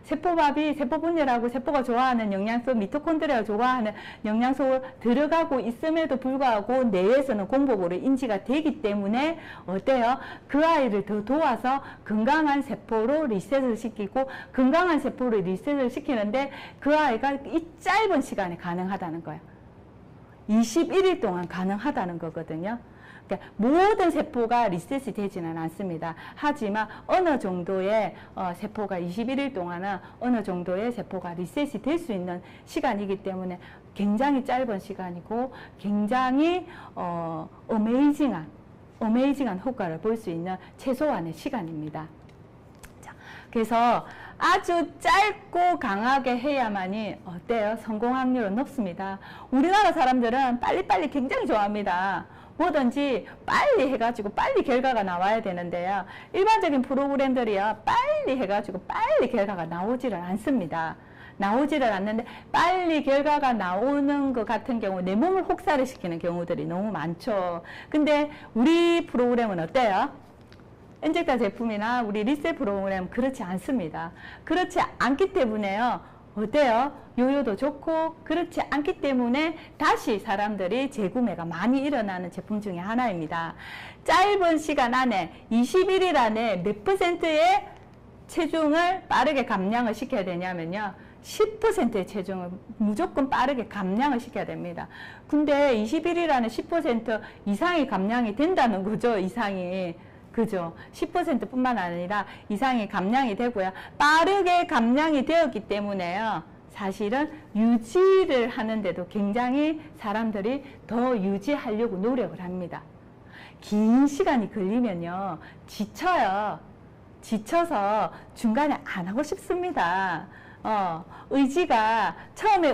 A: 세포밥이 세포분열하고 세포가 좋아하는 영양소, 미토콘드리아가 좋아하는 영양소 들어가고 있음에도 불구하고 뇌에서는 공복으로 인지가 되기 때문에 어때요? 그 아이를 더 도와서 건강한 세포로 리셋을 시키고 건강한 세포로 리셋을 시키는데 그 아이가 이 짧은 시간에 가능하다는 거예요. 21일 동안 가능하다는 거거든요. 그러니까 모든 세포가 리셋이 되지는 않습니다. 하지만 어느 정도의 세포가 21일 동안은 어느 정도의 세포가 리셋이 될 수 있는 시간이기 때문에 굉장히 짧은 시간이고 굉장히 어메이징한 효과를 볼 수 있는 최소한의 시간입니다. 자, 그래서 아주 짧고 강하게 해야만이 어때요? 성공 확률은 높습니다. 우리나라 사람들은 빨리빨리 굉장히 좋아합니다. 뭐든지 빨리 해가지고 빨리 결과가 나와야 되는데요. 일반적인 프로그램들이요. 빨리 해가지고 빨리 결과가 나오지를 않습니다. 나오지를 않는데 빨리 결과가 나오는 것 같은 경우 내 몸을 혹사를 시키는 경우들이 너무 많죠. 근데 우리 프로그램은 어때요? 엔젝타 제품이나 우리 리셋 프로그램 그렇지 않습니다. 그렇지 않기 때문에요. 어때요? 요요도 좋고 그렇지 않기 때문에 다시 사람들이 재구매가 많이 일어나는 제품 중에 하나입니다. 짧은 시간 안에 21일 안에 몇 %의 체중을 빠르게 감량을 시켜야 되냐면요. 10%의 체중을 무조건 빠르게 감량을 시켜야 됩니다. 근데 21일 안에 10% 이상이 감량이 된다는 거죠. 이상이. 그죠? 10% 뿐만 아니라 이상이 감량이 되고요. 빠르게 감량이 되었기 때문에요. 사실은 유지를 하는데도 굉장히 사람들이 더 유지하려고 노력을 합니다. 긴 시간이 걸리면요. 지쳐요. 지쳐서 중간에 안 하고 싶습니다. 처음에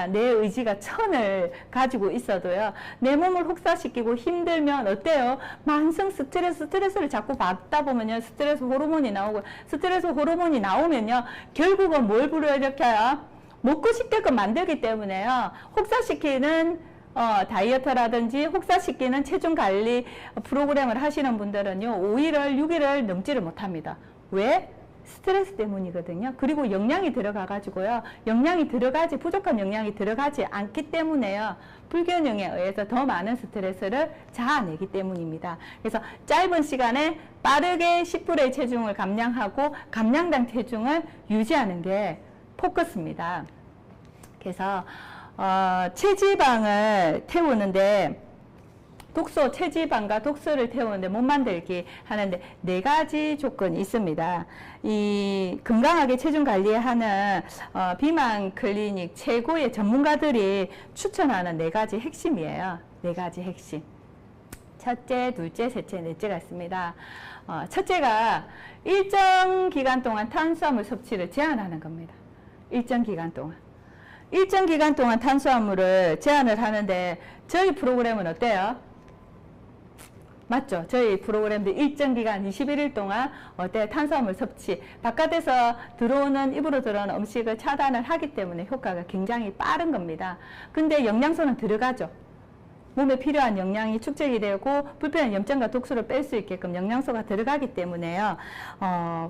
A: 내 의지가 1000을 가지고 있어도요, 내 몸을 혹사시키고 힘들면 어때요? 만성 스트레스를 자꾸 받다 보면요, 스트레스 호르몬이 나오고, 스트레스 호르몬이 나오면요, 결국은 뭘 불러일으켜요? 먹고 싶게끔 만들기 때문에요, 혹사시키는 다이어트라든지 혹사시키는 체중 관리 프로그램을 하시는 분들은요, 5일을, 6일을 넘지를 못합니다. 왜? 스트레스 때문이거든요. 그리고 영양이 들어가가지고요. 부족한 영양이 들어가지 않기 때문에요. 불균형에 의해서 더 많은 스트레스를 자아내기 때문입니다. 그래서 짧은 시간에 빠르게 10%의 체중을 감량하고 감량당 체중을 유지하는 게 포커스입니다. 그래서 체지방을 태우는데 체지방과 독소를 태우는데 못 만들기 하는데 4가지 조건이 있습니다. 이 건강하게 체중 관리하는 비만 클리닉 최고의 전문가들이 추천하는 4가지 핵심이에요. 4가지 핵심. 첫째, 둘째, 셋째, 넷째가 있습니다. 첫째가 일정 기간 동안 탄수화물 섭취를 제한하는 겁니다. 일정 기간 동안 탄수화물을 제한을 하는데 저희 프로그램은 어때요? 맞죠? 저희 프로그램도 일정 기간 21일 동안 탄수화물 섭취, 바깥에서 들어오는 입으로 들어오는 음식을 차단을 하기 때문에 효과가 굉장히 빠른 겁니다. 근데 영양소는 들어가죠. 몸에 필요한 영양이 축적이 되고 불필요한 염증과 독소를 뺄 수 있게끔 영양소가 들어가기 때문에요.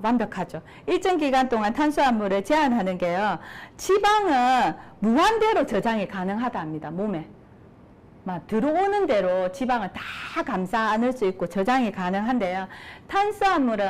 A: 완벽하죠. 일정 기간 동안 탄수화물을 제한하는 게요. 지방은 무한대로 저장이 가능하다 합니다. 몸에. 막 들어오는 대로 지방을 다 감싸 안을 수 있고 저장이 가능한데요. 탄수화물은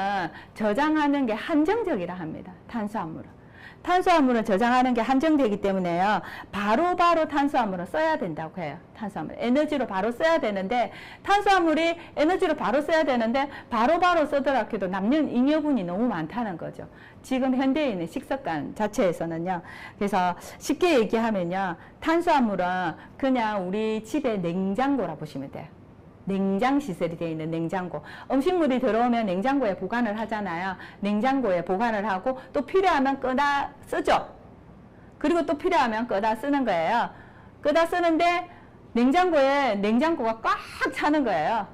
A: 저장하는 게 한정적이라 합니다. 탄수화물은 저장하는 게 한정되기 때문에요. 바로바로 탄수화물을 써야 된다고 해요. 탄수화물. 에너지로 바로 써야 되는데, 탄수화물이 에너지로 바로 써야 되는데, 바로바로 쓰더라도 남는 잉여분이 너무 많다는 거죠. 지금 현대인의 식습관 자체에서는요. 그래서 쉽게 얘기하면요. 탄수화물은 그냥 우리 집의 냉장고라 보시면 돼요. 냉장 시설이 되어 있는 냉장고. 음식물이 들어오면 냉장고에 보관을 하잖아요. 냉장고에 보관을 하고 또 필요하면 끄다 쓰죠. 그리고 또 필요하면 끄다 쓰는 거예요. 끄다 쓰는데 냉장고가 꽉 차는 거예요.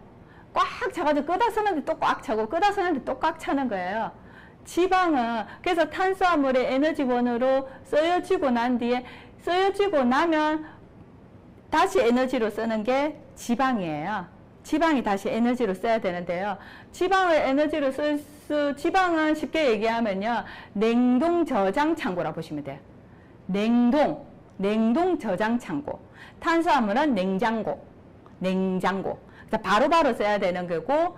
A: 꽉 차가지고 끄다 쓰는데 또 꽉 차고 끄다 쓰는데 또 꽉 차는 거예요. 지방은 그래서 탄수화물의 에너지원으로 쓰여지고 난 뒤에 쓰여지고 나면 다시 에너지로 쓰는 게 지방이에요. 지방이 다시 에너지로 써야 되는데요. 지방을 에너지로 지방은 쉽게 얘기하면요. 냉동 저장 창고라 보시면 돼요. 냉동 저장 창고. 탄수화물은 냉장고. 바로바로 써야 되는 거고,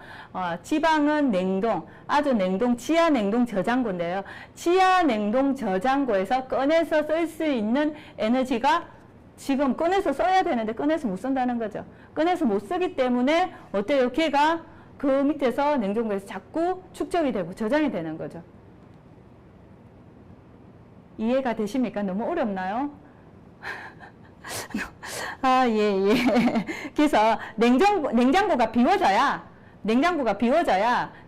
A: 지방은 냉동, 아주 냉동, 지하 냉동 저장고인데요. 지하 냉동 저장고에서 꺼내서 쓸 수 있는 에너지가 지금 꺼내서 써야 되는데 꺼내서 못 쓴다는 거죠. 꺼내서 못 쓰기 때문에 어때요? 걔가 그 밑에서 냉동고에서 자꾸 축적이 되고 저장이 되는 거죠. 이해가 되십니까? 너무 어렵나요? 예. 그래서 냉장고가 비워져야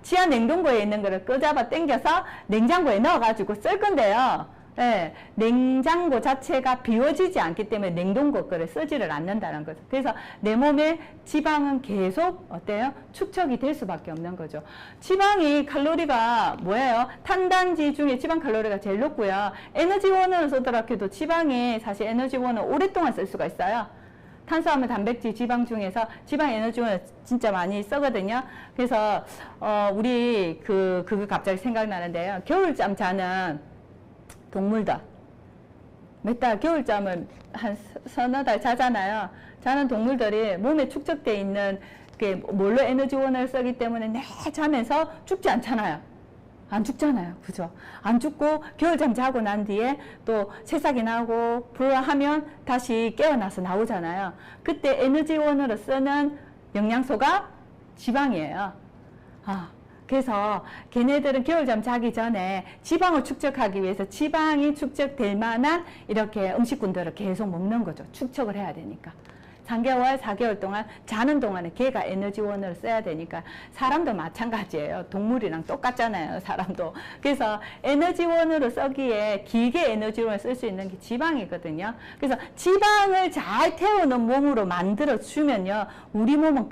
A: 지하 냉동고에 있는 거를 끄잡아 당겨서 냉장고에 넣어가지고 쓸 건데요. 네, 냉장고 자체가 비워지지 않기 때문에 냉동고 거를 쓰지를 않는다는 거죠. 그래서 내 몸에 지방은 계속 어때요? 축적이 될 수밖에 없는 거죠. 지방이 칼로리가 뭐예요? 탄단지 중에 지방 칼로리가 제일 높고요. 에너지원으로 쓰더라도 지방이 사실 에너지원을 오랫동안 쓸 수가 있어요. 탄수화물, 단백질, 지방 중에서 지방 에너지원을 진짜 많이 쓰거든요. 그래서 우리 그거 갑자기 생각나는데요. 겨울잠 자는 동물들 몇 달 겨울잠을 한 서너 달 자잖아요. 자는 동물들이 몸에 축적되어 있는 게 뭘로 에너지원을 쓰기 때문에 내 자면서 죽지 않잖아요. 안 죽잖아요. 그죠? 안 죽고 겨울잠 자고 난 뒤에 또 새싹이 나고 부화하면 다시 깨어나서 나오잖아요. 그때 에너지원으로 쓰는 영양소가 지방이에요. 그래서 걔네들은 겨울잠 자기 전에 지방을 축적하기 위해서 지방이 축적될 만한 이렇게 음식군들을 계속 먹는 거죠. 축적을 해야 되니까. 3개월, 4개월 동안 자는 동안에 걔가 에너지원을 써야 되니까 사람도 마찬가지예요. 동물이랑 똑같잖아요. 사람도. 그래서 에너지원으로 쓰기에 길게 에너지원을 쓸 수 있는 게 지방이거든요. 그래서 지방을 잘 태우는 몸으로 만들어주면요. 우리 몸은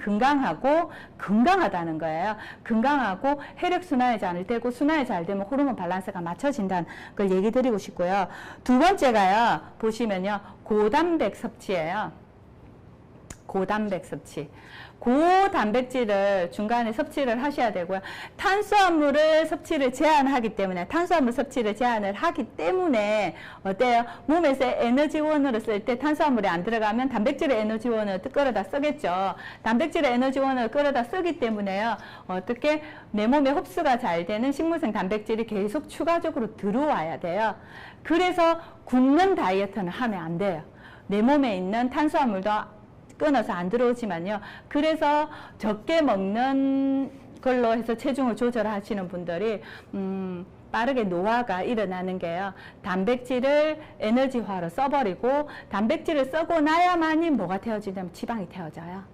A: 건강하다는 거예요. 건강하고 혈액순환이 잘 되고 순환이 잘 되면 호르몬 밸런스가 맞춰진다는 걸 얘기 드리고 싶고요. 두 번째가요. 보시면요. 고단백 섭취예요. 고단백 섭취. 고단백질을 중간에 섭취를 하셔야 되고요. 탄수화물 섭취를 제한을 하기 때문에 어때요? 몸에서 에너지원으로 쓸 때 탄수화물이 안 들어가면 단백질의 에너지원을 끌어다 쓰겠죠. 단백질의 에너지원을 끌어다 쓰기 때문에요. 어떻게 내 몸에 흡수가 잘 되는 식물성 단백질이 계속 추가적으로 들어와야 돼요. 그래서 굶는 다이어트는 하면 안 돼요. 내 몸에 있는 탄수화물도 끊어서 안 들어오지만요. 그래서 적게 먹는 걸로 해서 체중을 조절하시는 분들이 빠르게 노화가 일어나는 게요. 단백질을 에너지화로 써버리고 단백질을 쓰고 나야만이 뭐가 태워지냐면 지방이 태워져요.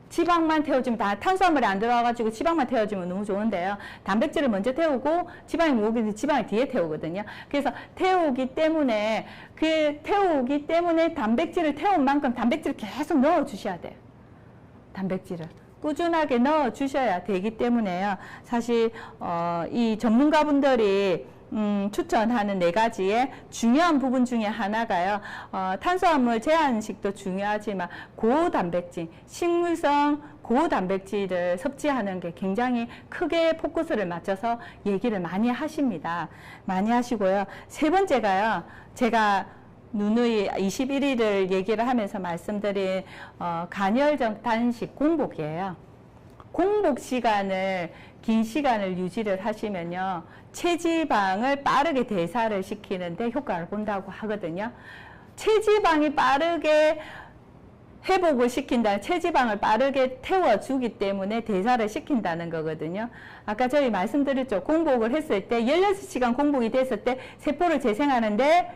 A: 지방만 태워주면 다 탄수화물이 안 들어와가지고 지방만 태워주면 너무 좋은데요. 단백질을 먼저 태우고 지방이 모으기 지방을 뒤에 태우거든요. 그래서 태우기 때문에 단백질을 태운 만큼 단백질을 계속 넣어주셔야 돼요. 단백질을. 꾸준하게 넣어 주셔야 되기 때문에요. 사실 이 전문가분들이 추천하는 4가지의 중요한 부분 중에 하나가요. 탄수화물 제한식도 중요하지만 고단백질, 식물성 고단백질을 섭취하는 게 굉장히 크게 포커스를 맞춰서 얘기를 많이 하십니다. 많이 하시고요. 3번째가요. 제가 누누이 21일을 얘기를 하면서 말씀드린 간헐적 단식 공복이에요. 공복 시간을 긴 시간을 유지를 하시면요. 체지방을 빠르게 대사를 시키는데 효과를 본다고 하거든요. 체지방이 빠르게 회복을 시킨다. 체지방을 빠르게 태워주기 때문에 대사를 시킨다는 거거든요. 아까 저희 말씀드렸죠. 공복을 했을 때 16시간 공복이 됐을 때 세포를 재생하는데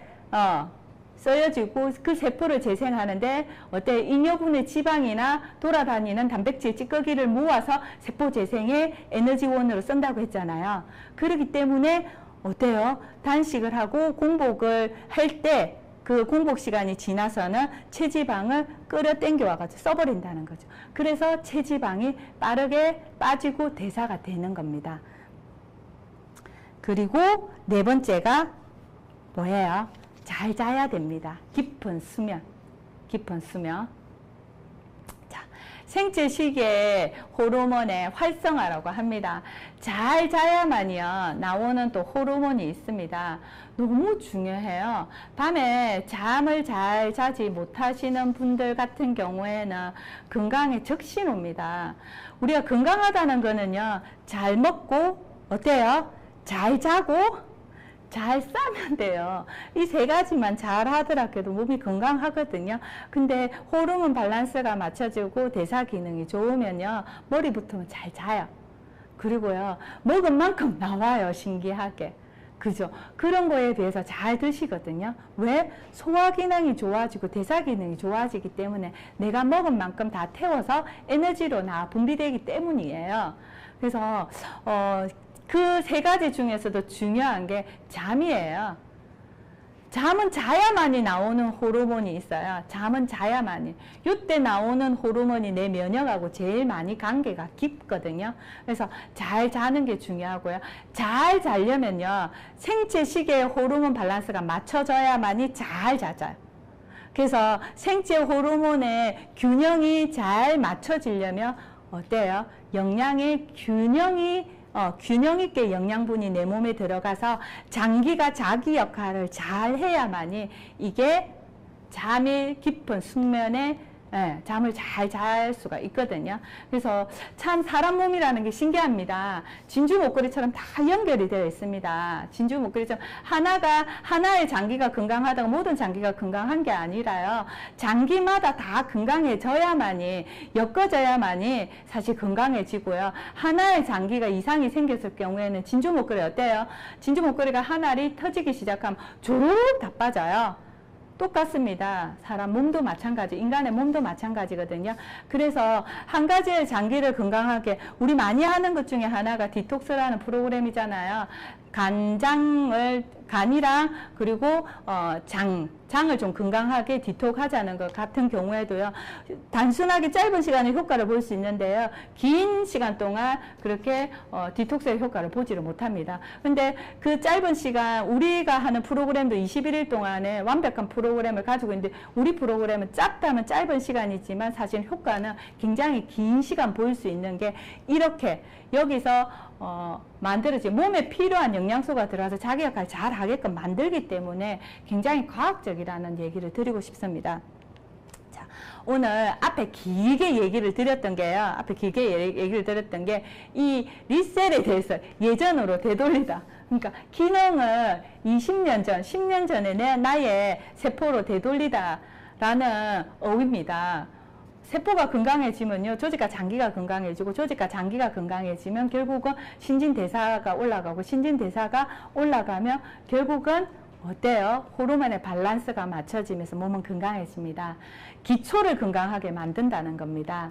A: 써여지고 그 세포를 재생하는데 어때? 잉여분의 지방이나 돌아다니는 단백질 찌꺼기를 모아서 세포 재생에 에너지원으로 쓴다고 했잖아요. 그렇기 때문에 어때요? 단식을 하고 공복을 할 때 그 공복 시간이 지나서는 체지방을 끌어당겨 와가지고 써버린다는 거죠. 그래서 체지방이 빠르게 빠지고 대사가 되는 겁니다. 그리고 4번째가 뭐예요? 잘 자야 됩니다. 깊은 수면. 깊은 수면. 자, 생체 시기의 호르몬의 활성화라고 합니다. 잘 자야만이요. 나오는 또 호르몬이 있습니다. 너무 중요해요. 밤에 잠을 잘 자지 못하시는 분들 같은 경우에는 건강에 적신 옵니다. 우리가 건강하다는 거는요. 잘 먹고 어때요? 잘 자고 잘 싸면 돼요. 이 3가지만 잘 하더라도 몸이 건강하거든요. 근데 호르몬 밸런스가 맞춰지고 대사 기능이 좋으면요. 머리부터 잘 자요. 그리고요. 먹은 만큼 나와요. 신기하게. 그죠? 그런 거에 비해서 잘 드시거든요. 왜? 소화 기능이 좋아지고 대사 기능이 좋아지기 때문에 내가 먹은 만큼 다 태워서 에너지로 분비되기 때문이에요. 그래서 그 3가지 중에서도 중요한 게 잠이에요. 잠은 자야만이 나오는 호르몬이 있어요. 잠은 자야만이. 이때 나오는 호르몬이 내 면역하고 제일 많이 관계가 깊거든요. 그래서 잘 자는 게 중요하고요. 잘 자려면요. 생체 시계의 호르몬 밸런스가 맞춰져야만이 잘 자져요. 그래서 생체 호르몬의 균형이 잘 맞춰지려면 어때요? 영양의 균형 있게 영양분이 내 몸에 들어가서 장기가 자기 역할을 잘 해야만이 이게 잠이 깊은 숙면에 잠을 잘 잘 수가 있거든요. 그래서 참 사람 몸이라는 게 신기합니다. 진주 목걸이처럼 다 연결이 되어 있습니다. 진주 목걸이처럼 하나의 장기가 건강하다고 모든 장기가 건강한 게 아니라요. 장기마다 다 건강해져야만이 엮어져야만이 사실 건강해지고요. 하나의 장기가 이상이 생겼을 경우에는 진주 목걸이 어때요? 진주 목걸이가 한 알이 터지기 시작하면 조르륵 다 빠져요. 똑같습니다. 사람 몸도 마찬가지, 인간의 몸도 마찬가지거든요. 그래서 한 가지의 장기를 건강하게 우리 많이 하는 것 중에 하나가 디톡스라는 프로그램이잖아요. 간이랑 그리고 장을 좀 건강하게 디톡하자는 것 같은 경우에도요. 단순하게 짧은 시간에 효과를 볼 수 있는데요. 긴 시간 동안 그렇게 디톡스의 효과를 보지를 못합니다. 근데 그 짧은 시간 우리가 하는 프로그램도 21일 동안에 완벽한 프로그램을 가지고 있는데 우리 프로그램은 짧다면 짧은 시간이지만 사실 효과는 굉장히 긴 시간 볼 수 있는 게 이렇게 여기서 만들어진 몸에 필요한 영양소가 들어가서 자기 역할을 잘 하게끔 만들기 때문에 굉장히 과학적이라는 얘기를 드리고 싶습니다. 자, 오늘 앞에 길게 얘기를 드렸던 게요. 이 리셀에 대해서 예전으로 되돌리다. 그러니까 기능을 20년 전, 10년 전에 나의 세포로 되돌리다라는 어휘입니다. 세포가 건강해지면요. 조직과 장기가 건강해지고 조직과 장기가 건강해지면 결국은 신진대사가 올라가고 신진대사가 올라가면 결국은 어때요? 호르몬의 밸런스가 맞춰지면서 몸은 건강해집니다. 기초를 건강하게 만든다는 겁니다.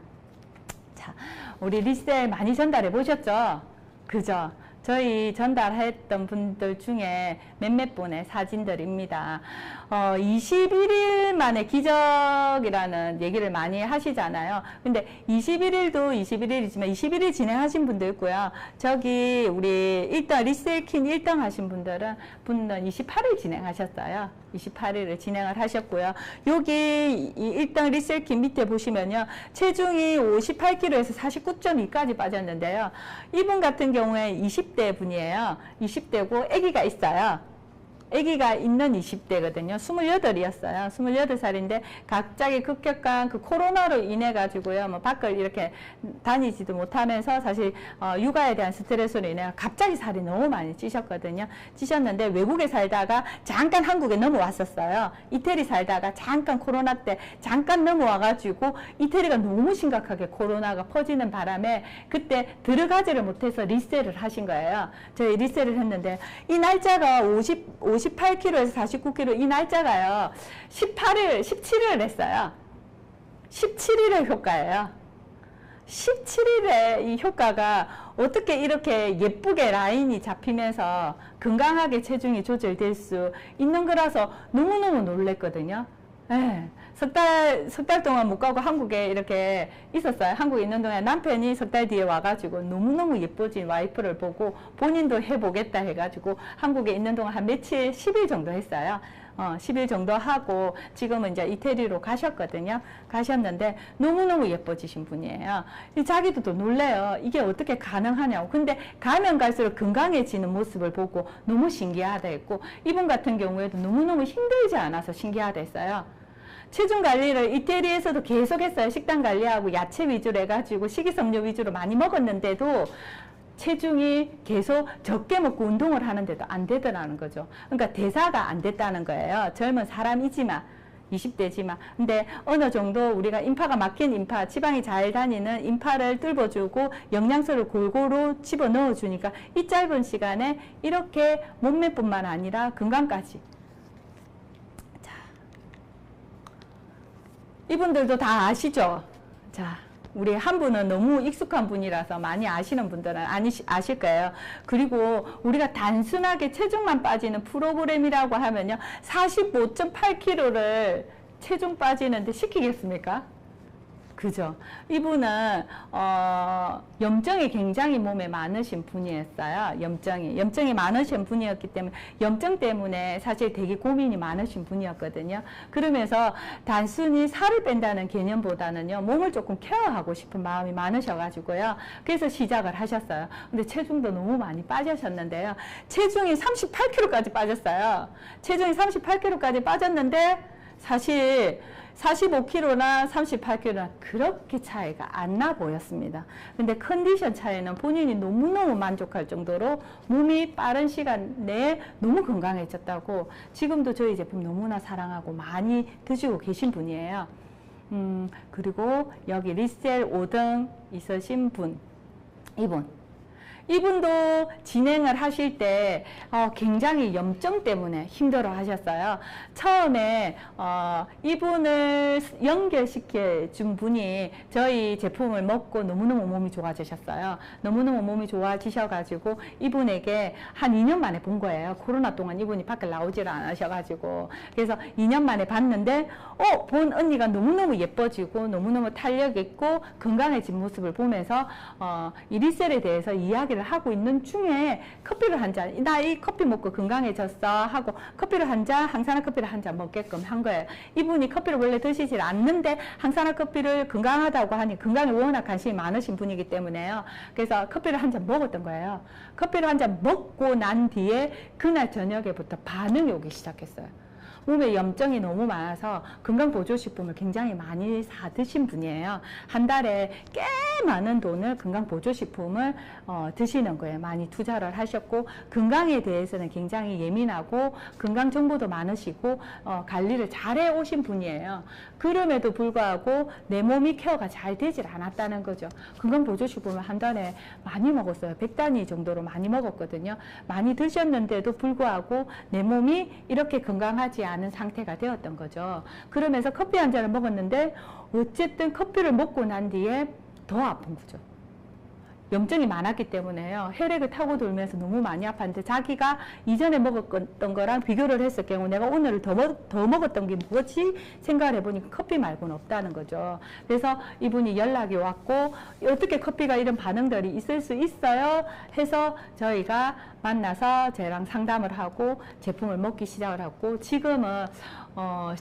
A: 자, 우리 리셀 많이 전달해 보셨죠? 그죠? 저희 전달했던 분들 중에 몇몇 분의 사진들입니다. 21일 만에 기적이라는 얘기를 많이 하시잖아요. 근데 21일도 21일이지만 21일 진행하신 분도 있고요. 저기 우리 1등 리셀킨 1등 하신 분들은 28일 진행하셨어요. 28일을 진행을 하셨고요. 여기 이 1등 리셀킨 밑에 보시면요. 체중이 58kg에서 49.2까지 빠졌는데요. 이분 같은 경우에 20대 분이에요. 20대고 아기가 있어요. 아기가 있는 20대거든요. 28이었어요. 28살인데 갑자기 급격한 그 코로나로 인해 가지고요. 뭐 밖을 이렇게 다니지도 못하면서 사실 육아에 대한 스트레스로 인해 갑자기 살이 너무 많이 찌셨거든요. 찌셨는데 외국에 살다가 잠깐 한국에 넘어왔었어요. 이태리 살다가 잠깐 코로나 때 잠깐 넘어와 가지고 이태리가 너무 심각하게 코로나가 퍼지는 바람에 그때 들어가지를 못해서 리셀을 하신 거예요. 저희 리셀을 했는데 이 날짜가 58kg에서 49kg 이 날짜가요. 17일을 했어요. 17일의 효과예요. 17일의 이 효과가 어떻게 이렇게 예쁘게 라인이 잡히면서 건강하게 체중이 조절될 수 있는 거라서 너무너무 놀랬거든요. 네. 석 달 동안 못 가고 한국에 이렇게 있었어요. 한국에 있는 동안 남편이 석 달 뒤에 와가지고 너무너무 예뻐진 와이프를 보고 본인도 해보겠다 해가지고 한국에 있는 동안 한 며칠, 10일 정도 했어요. 10일 정도 하고 지금은 이제 이태리로 가셨거든요. 가셨는데 너무너무 예뻐지신 분이에요. 자기도 또 놀래요. 이게 어떻게 가능하냐고. 근데 가면 갈수록 건강해지는 모습을 보고 너무 신기하다 했고 이분 같은 경우에도 너무너무 힘들지 않아서 신기하다 했어요. 체중 관리를 이태리에서도 계속 했어요. 식단 관리하고 야채 위주로 해가지고 식이섬유 위주로 많이 먹었는데도 체중이 계속 적게 먹고 운동을 하는데도 안 되더라는 거죠. 그러니까 대사가 안 됐다는 거예요. 젊은 사람이지만 20대지만 근데 어느 정도 우리가 인파가 막힌 인파, 지방이 잘 다니는 인파를 뚫어주고 영양소를 골고루 집어넣어 주니까 이 짧은 시간에 이렇게 몸매뿐만 아니라 건강까지. 이분들도 다 아시죠? 자, 우리 한 분은 너무 익숙한 분이라서 많이 아시는 분들은 아실 거예요. 그리고 우리가 단순하게 체중만 빠지는 프로그램이라고 하면요. 45.8kg를 체중 빠지는데 시키겠습니까? 그죠? 이분은 염증이 굉장히 몸에 많으신 분이었어요. 염증이 많으신 분이었기 때문에 염증 때문에 사실 되게 고민이 많으신 분이었거든요. 그러면서 단순히 살을 뺀다는 개념보다는요. 몸을 조금 케어하고 싶은 마음이 많으셔가지고요. 그래서 시작을 하셨어요. 근데 체중도 너무 많이 빠지셨는데요. 체중이 38kg까지 빠졌어요. 체중이 38kg까지 빠졌는데 사실 45kg나 38kg나 그렇게 차이가 안 나 보였습니다. 근데 컨디션 차이는 본인이 너무너무 만족할 정도로 몸이 빠른 시간 내에 너무 건강해졌다고 지금도 저희 제품 너무나 사랑하고 많이 드시고 계신 분이에요. 그리고 여기 리셀 5등 있으신 분, 이분도 진행을 하실 때 굉장히 염증 때문에 힘들어 하셨어요. 처음에 이분을 연결시켜 준 분이 저희 제품을 먹고 너무너무 몸이 좋아지셨어요. 너무너무 몸이 좋아지셔가지고 이분에게 한 2년 만에 본 거예요. 코로나 동안 이분이 밖에 나오지를 않으셔가지고. 그래서 2년 만에 봤는데 본 언니가 너무너무 예뻐지고 너무너무 탄력 있고 건강해진 모습을 보면서 이 리셀에 대해서 이야기를 하고 있는 중에 커피를 한 잔, 나 이 커피 먹고 건강해졌어 하고 커피를 한 잔, 항산화 커피를 한 잔 먹게끔 한 거예요. 이분이 커피를 원래 드시질 않는데 항산화 커피를 건강하다고 하니 건강에 워낙 관심이 많으신 분이기 때문에요. 그래서 커피를 한 잔 먹었던 거예요. 커피를 한 잔 먹고 난 뒤에 그날 저녁에부터 반응이 오기 시작했어요. 몸에 염증이 너무 많아서 건강보조식품을 굉장히 많이 사드신 분이에요. 한 달에 꽤 많은 돈을 건강보조식품을 드시는 거예요. 많이 투자를 하셨고 건강에 대해서는 굉장히 예민하고 건강정보도 많으시고 관리를 잘해 오신 분이에요. 그럼에도 불구하고 내 몸이 케어가 잘 되질 않았다는 거죠. 건강보조식품을 한 달에 많이 먹었어요. 100단위 정도로 많이 먹었거든요. 많이 드셨는데도 불구하고 내 몸이 이렇게 건강하지 않은 상태가 되었던 거죠. 그러면서 커피 한 잔을 먹었는데 어쨌든 커피를 먹고 난 뒤에 더 아픈 거죠. 염증이 많았기 때문에요. 혈액을 타고 돌면서 너무 많이 아팠는데 자기가 이전에 먹었던 거랑 비교를 했을 경우 내가 오늘 더 먹었던 게 뭐지 생각을 해보니까 커피 말고는 없다는 거죠. 그래서 이분이 연락이 왔고 어떻게 커피가 이런 반응들이 있을 수 있어요 해서 저희가 만나서 저랑 상담을 하고 제품을 먹기 시작을 하고 지금은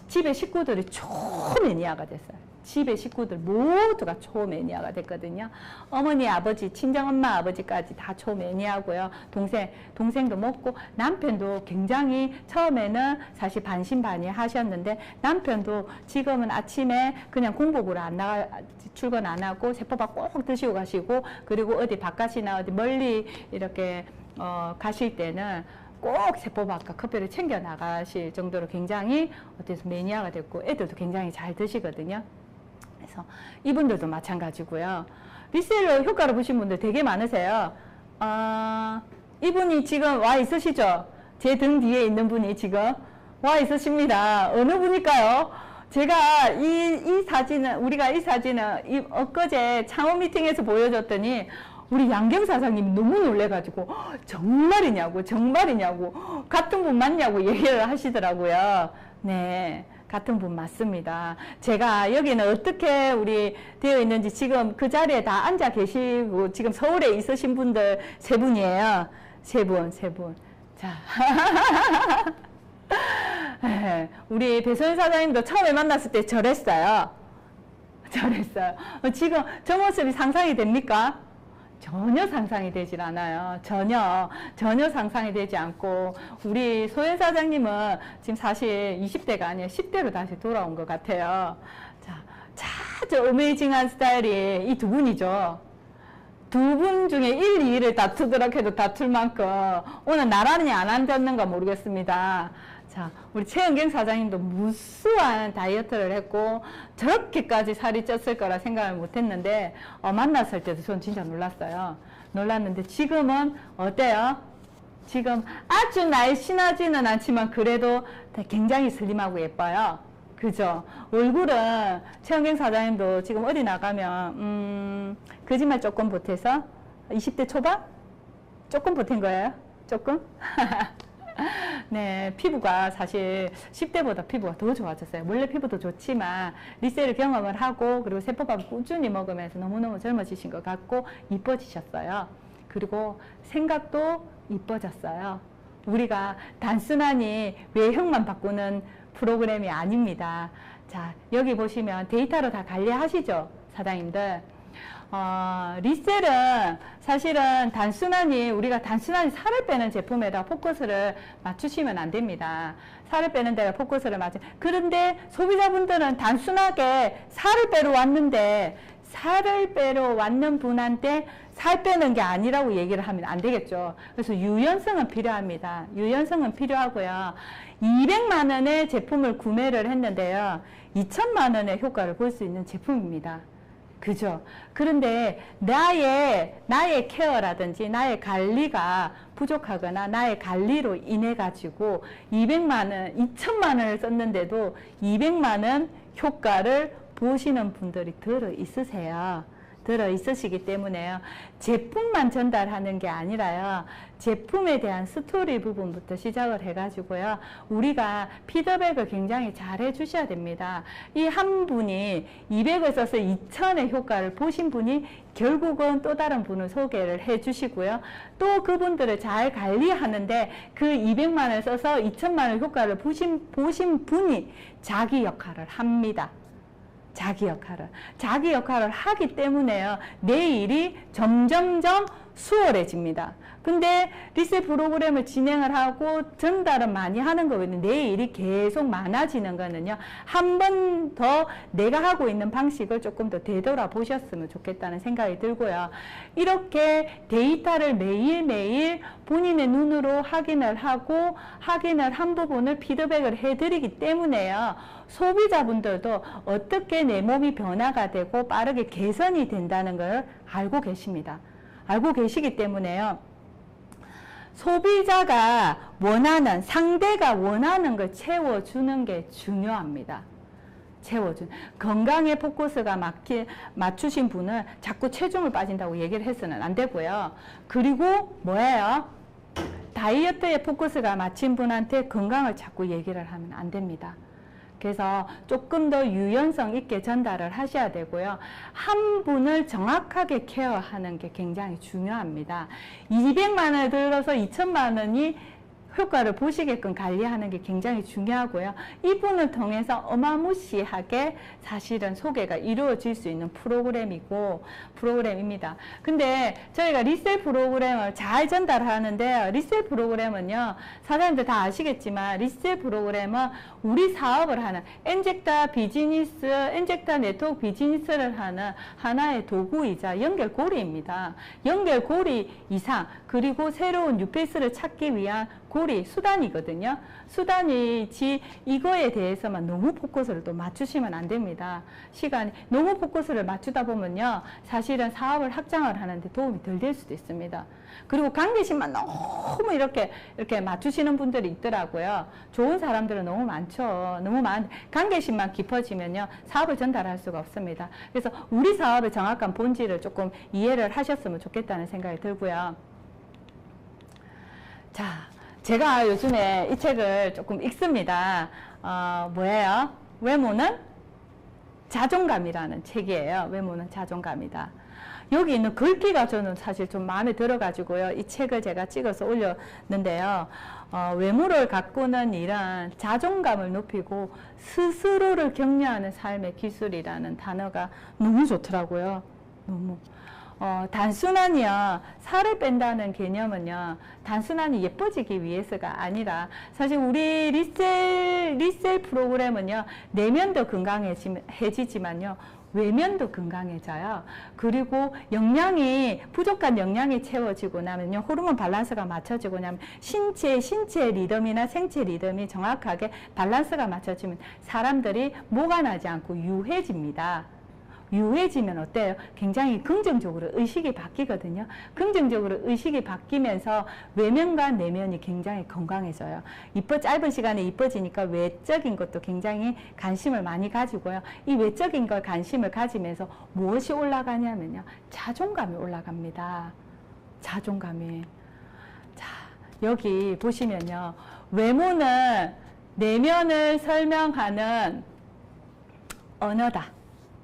A: 집의 식구들이 초매니아가 됐어요. 집의 식구들 모두가 초매니아가 됐거든요. 어머니, 아버지, 친정엄마, 아버지까지 다 초매니아고요. 동생도 먹고 남편도 굉장히 처음에는 사실 반신반의 하셨는데 남편도 지금은 아침에 그냥 공복으로 안 나가 출근 안 하고 세포밥 꼭 드시고 가시고 그리고 어디 바깥이나 어디 멀리 이렇게 가실 때는 꼭 세포밥과 커피를 챙겨 나가실 정도로 굉장히 어때서 매니아가 됐고 애들도 굉장히 잘 드시거든요. 그래서 이분들도 마찬가지고요. 리셀러 효과를 보신 분들 되게 많으세요. 이분이 지금 와 있으시죠? 제 등 뒤에 있는 분이 지금 와 있으십니다. 어느 분일까요? 제가 우리가 이 사진은 엊그제 창업 미팅에서 보여줬더니 우리 양경 사장님 너무 놀래가지고 정말이냐고 같은 분 맞냐고 얘기를 하시더라고요. 네, 같은 분 맞습니다. 제가 여기는 어떻게 우리 되어 있는지 지금 그 자리에 다 앉아 계시고 지금 서울에 있으신 분들 세 분이에요. 세 분. 자. 우리 배소연 사장님도 처음에 만났을 때 저랬어요. 지금 저 모습이 상상이 됩니까? 전혀 상상이 되질 않아요. 전혀 상상이 되지 않고 우리 소연 사장님은 지금 사실 20대가 아니라 10대로 다시 돌아온 것 같아요. 자, 아주 어메이징한 스타일이 이 두 분이죠. 두 분 중에 1, 2를 다투도록 해도 다툴 만큼 오늘 나란히 안 앉았는가 모르겠습니다. 자, 우리 최은경 사장님도 무수한 다이어트를 했고 저렇게까지 살이 쪘을 거라 생각을 못했는데 만났을 때도 전 진짜 놀랐는데 지금은 어때요? 지금 아주 날씬하지는 않지만 그래도 굉장히 슬림하고 예뻐요. 그죠? 얼굴은 최은경 사장님도 지금 어디 나가면 거짓말 조금 보태서 20대 초반? 조금 보탠 거예요? 조금? 네, 피부가 사실 10대보다 피부가 더 좋아졌어요. 원래 피부도 좋지만 리셀을 경험을 하고 그리고 세포밥을 꾸준히 먹으면서 너무너무 젊어지신 것 같고 이뻐지셨어요. 그리고 생각도 이뻐졌어요. 우리가 단순하니 외형만 바꾸는 프로그램이 아닙니다. 자, 여기 보시면 데이터로 다 관리하시죠, 사장님들. 리셀은 사실은 우리가 단순하니 살을 빼는 제품에다 포커스를 맞추시면 안 됩니다. 살을 빼는 데가 포커스를 그런데 소비자분들은 단순하게 살을 빼러 왔는 분한테 살 빼는 게 아니라고 얘기를 하면 안 되겠죠. 그래서 유연성은 필요합니다. 유연성은 필요하고요. 200만 원의 제품을 구매를 했는데요. 2천만 원의 효과를 볼 수 있는 제품입니다. 그죠? 그런데 나의 케어라든지 나의 관리가 부족하거나 나의 관리로 인해 가지고 200만 원, 2천만 원을 썼는데도 200만 원 효과를 보시는 분들이 들어 있으시기 때문에요. 제품만 전달하는 게 아니라요. 제품에 대한 스토리 부분부터 시작을 해가지고요. 우리가 피드백을 굉장히 잘 해주셔야 됩니다. 이 한 분이 200을 써서 2000의 효과를 보신 분이 결국은 또 다른 분을 소개를 해주시고요. 또 그분들을 잘 관리하는데 그 200만을 써서 2000만의 효과를 보신 분이 자기 역할을 합니다. 자기 역할을 하기 때문에요. 내 일이 점점점 수월해집니다. 근데 리셋 프로그램을 진행을 하고 전달은 많이 하는 거거든요. 내 일이 계속 많아지는 거는요. 한 번 더 내가 하고 있는 방식을 조금 더 되돌아보셨으면 좋겠다는 생각이 들고요. 이렇게 데이터를 매일매일 본인의 눈으로 확인을 하고 확인을 한 부분을 피드백을 해드리기 때문에요. 소비자분들도 어떻게 내 몸이 변화가 되고 빠르게 개선이 된다는 걸 알고 계십니다. 알고 계시기 때문에요. 소비자가 원하는, 상대가 원하는 걸 채워주는 게 중요합니다. 채워준. 건강에 포커스가 맞추신 분은 자꾸 체중을 빠진다고 얘기를 해서는 안 되고요. 그리고 뭐예요? 다이어트에 포커스가 맞춘 분한테 건강을 자꾸 얘기를 하면 안 됩니다. 그래서 조금 더 유연성 있게 전달을 하셔야 되고요. 한 분을 정확하게 케어하는 게 굉장히 중요합니다. 200만 원을 들어서 2천만 원이 효과를 보시게끔 관리하는 게 굉장히 중요하고요. 이분을 통해서 어마무시하게 사실은 소개가 이루어질 수 있는 프로그램입니다. 근데 저희가 리셀 프로그램을 잘 전달하는데요. 리셀 프로그램은요, 사장님들 다 아시겠지만 리셀 프로그램은 우리 사업을 하는 엔젝타 비즈니스, 엔젝타 네트워크 비즈니스를 하는 하나의 도구이자 연결고리입니다. 연결고리 이상, 그리고 새로운 뉴페이스를 찾기 위한 고리, 수단이거든요. 수단이지 이거에 대해서만 너무 포커스를 또 맞추시면 안 됩니다. 시간이 너무 포커스를 맞추다 보면요, 사실은 사업을 확장을 하는데 도움이 덜 될 수도 있습니다. 그리고 관계심만 너무 이렇게 맞추시는 분들이 있더라고요. 좋은 사람들은 너무 많죠. 너무 관계심만 깊어지면요, 사업을 전달할 수가 없습니다. 그래서 우리 사업의 정확한 본질을 조금 이해를 하셨으면 좋겠다는 생각이 들고요. 자, 제가 요즘에 이 책을 조금 읽습니다. 뭐예요? 외모는 자존감이라는 책이에요. 외모는 자존감이다. 여기 있는 글귀가 저는 사실 좀 마음에 들어가지고요. 이 책을 제가 찍어서 올렸는데요. 외모를 가꾸는 일은 자존감을 높이고 스스로를 격려하는 삶의 기술이라는 단어가 너무 좋더라고요. 너무. 단순하니요, 살을 뺀다는 개념은요, 단순하니 예뻐지기 위해서가 아니라, 사실 우리 리셀 프로그램은요, 내면도 건강해지지만요, 외면도 건강해져요. 그리고 부족한 영양이 채워지고 나면요, 호르몬 밸런스가 맞춰지고 나면 신체 리듬이나 생체 리듬이 정확하게 밸런스가 맞춰지면 사람들이 모가 나지 않고 유해집니다. 유해지면 어때요? 굉장히 긍정적으로 의식이 바뀌거든요. 긍정적으로 의식이 바뀌면서 외면과 내면이 굉장히 건강해져요. 짧은 시간에 이뻐지니까 외적인 것도 굉장히 관심을 많이 가지고요. 이 외적인 걸 관심을 가지면서 무엇이 올라가냐면요, 자존감이 올라갑니다. 자존감이. 자, 여기 보시면요, 외모는 내면을 설명하는 언어다.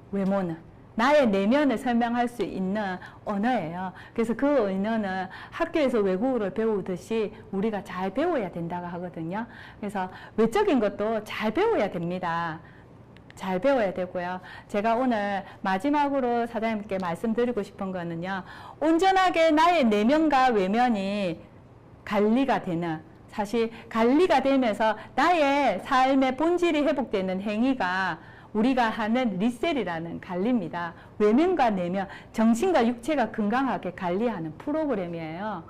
A: 외모는 나의 내면을 설명할 수 있는 언어예요. 그래서 그 언어는 학교에서 외국어를 배우듯이 우리가 잘 배워야 된다고 하거든요. 그래서 외적인 것도 잘 배워야 됩니다. 잘 배워야 되고요. 제가 오늘 마지막으로 사장님께 말씀드리고 싶은 거는요, 온전하게 나의 내면과 외면이 관리가 되는, 사실 관리가 되면서 나의 삶의 본질이 회복되는 행위가 우리가 하는 리셀이라는 관리입니다. 외면과 내면, 정신과 육체가 건강하게 관리하는 프로그램이에요.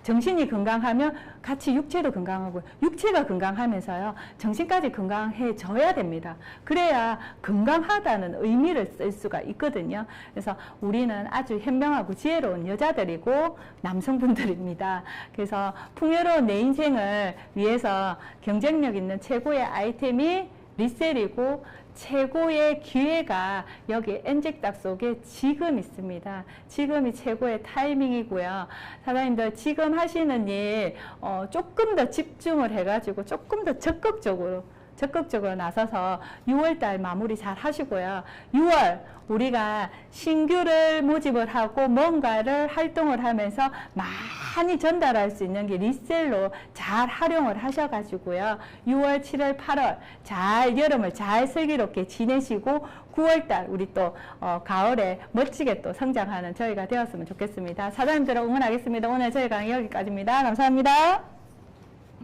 A: 정신이 건강하면 같이 육체도 건강하고, 육체가 건강하면서요, 정신까지 건강해져야 됩니다. 그래야 건강하다는 의미를 쓸 수가 있거든요. 그래서 우리는 아주 현명하고 지혜로운 여자들이고 남성분들입니다. 그래서 풍요로운 내 인생을 위해서 경쟁력 있는 최고의 아이템이 리셀이고, 최고의 기회가 여기 엔젝닥 속에 지금 있습니다. 지금이 최고의 타이밍이고요. 사장님들 지금 하시는 일 조금 더 집중을 해가지고 조금 더 적극적으로 나서서 6월달 마무리 잘 하시고요. 6월 우리가 신규를 모집을 하고 뭔가를 활동을 하면서 많이 전달할 수 있는 게 리셀로 잘 활용을 하셔가지고요. 6월, 7월, 8월 여름을 잘 슬기롭게 지내시고 9월달 우리 또 가을에 멋지게 또 성장하는 저희가 되었으면 좋겠습니다. 사장님들을 응원하겠습니다. 오늘 저희 강의 여기까지입니다. 감사합니다.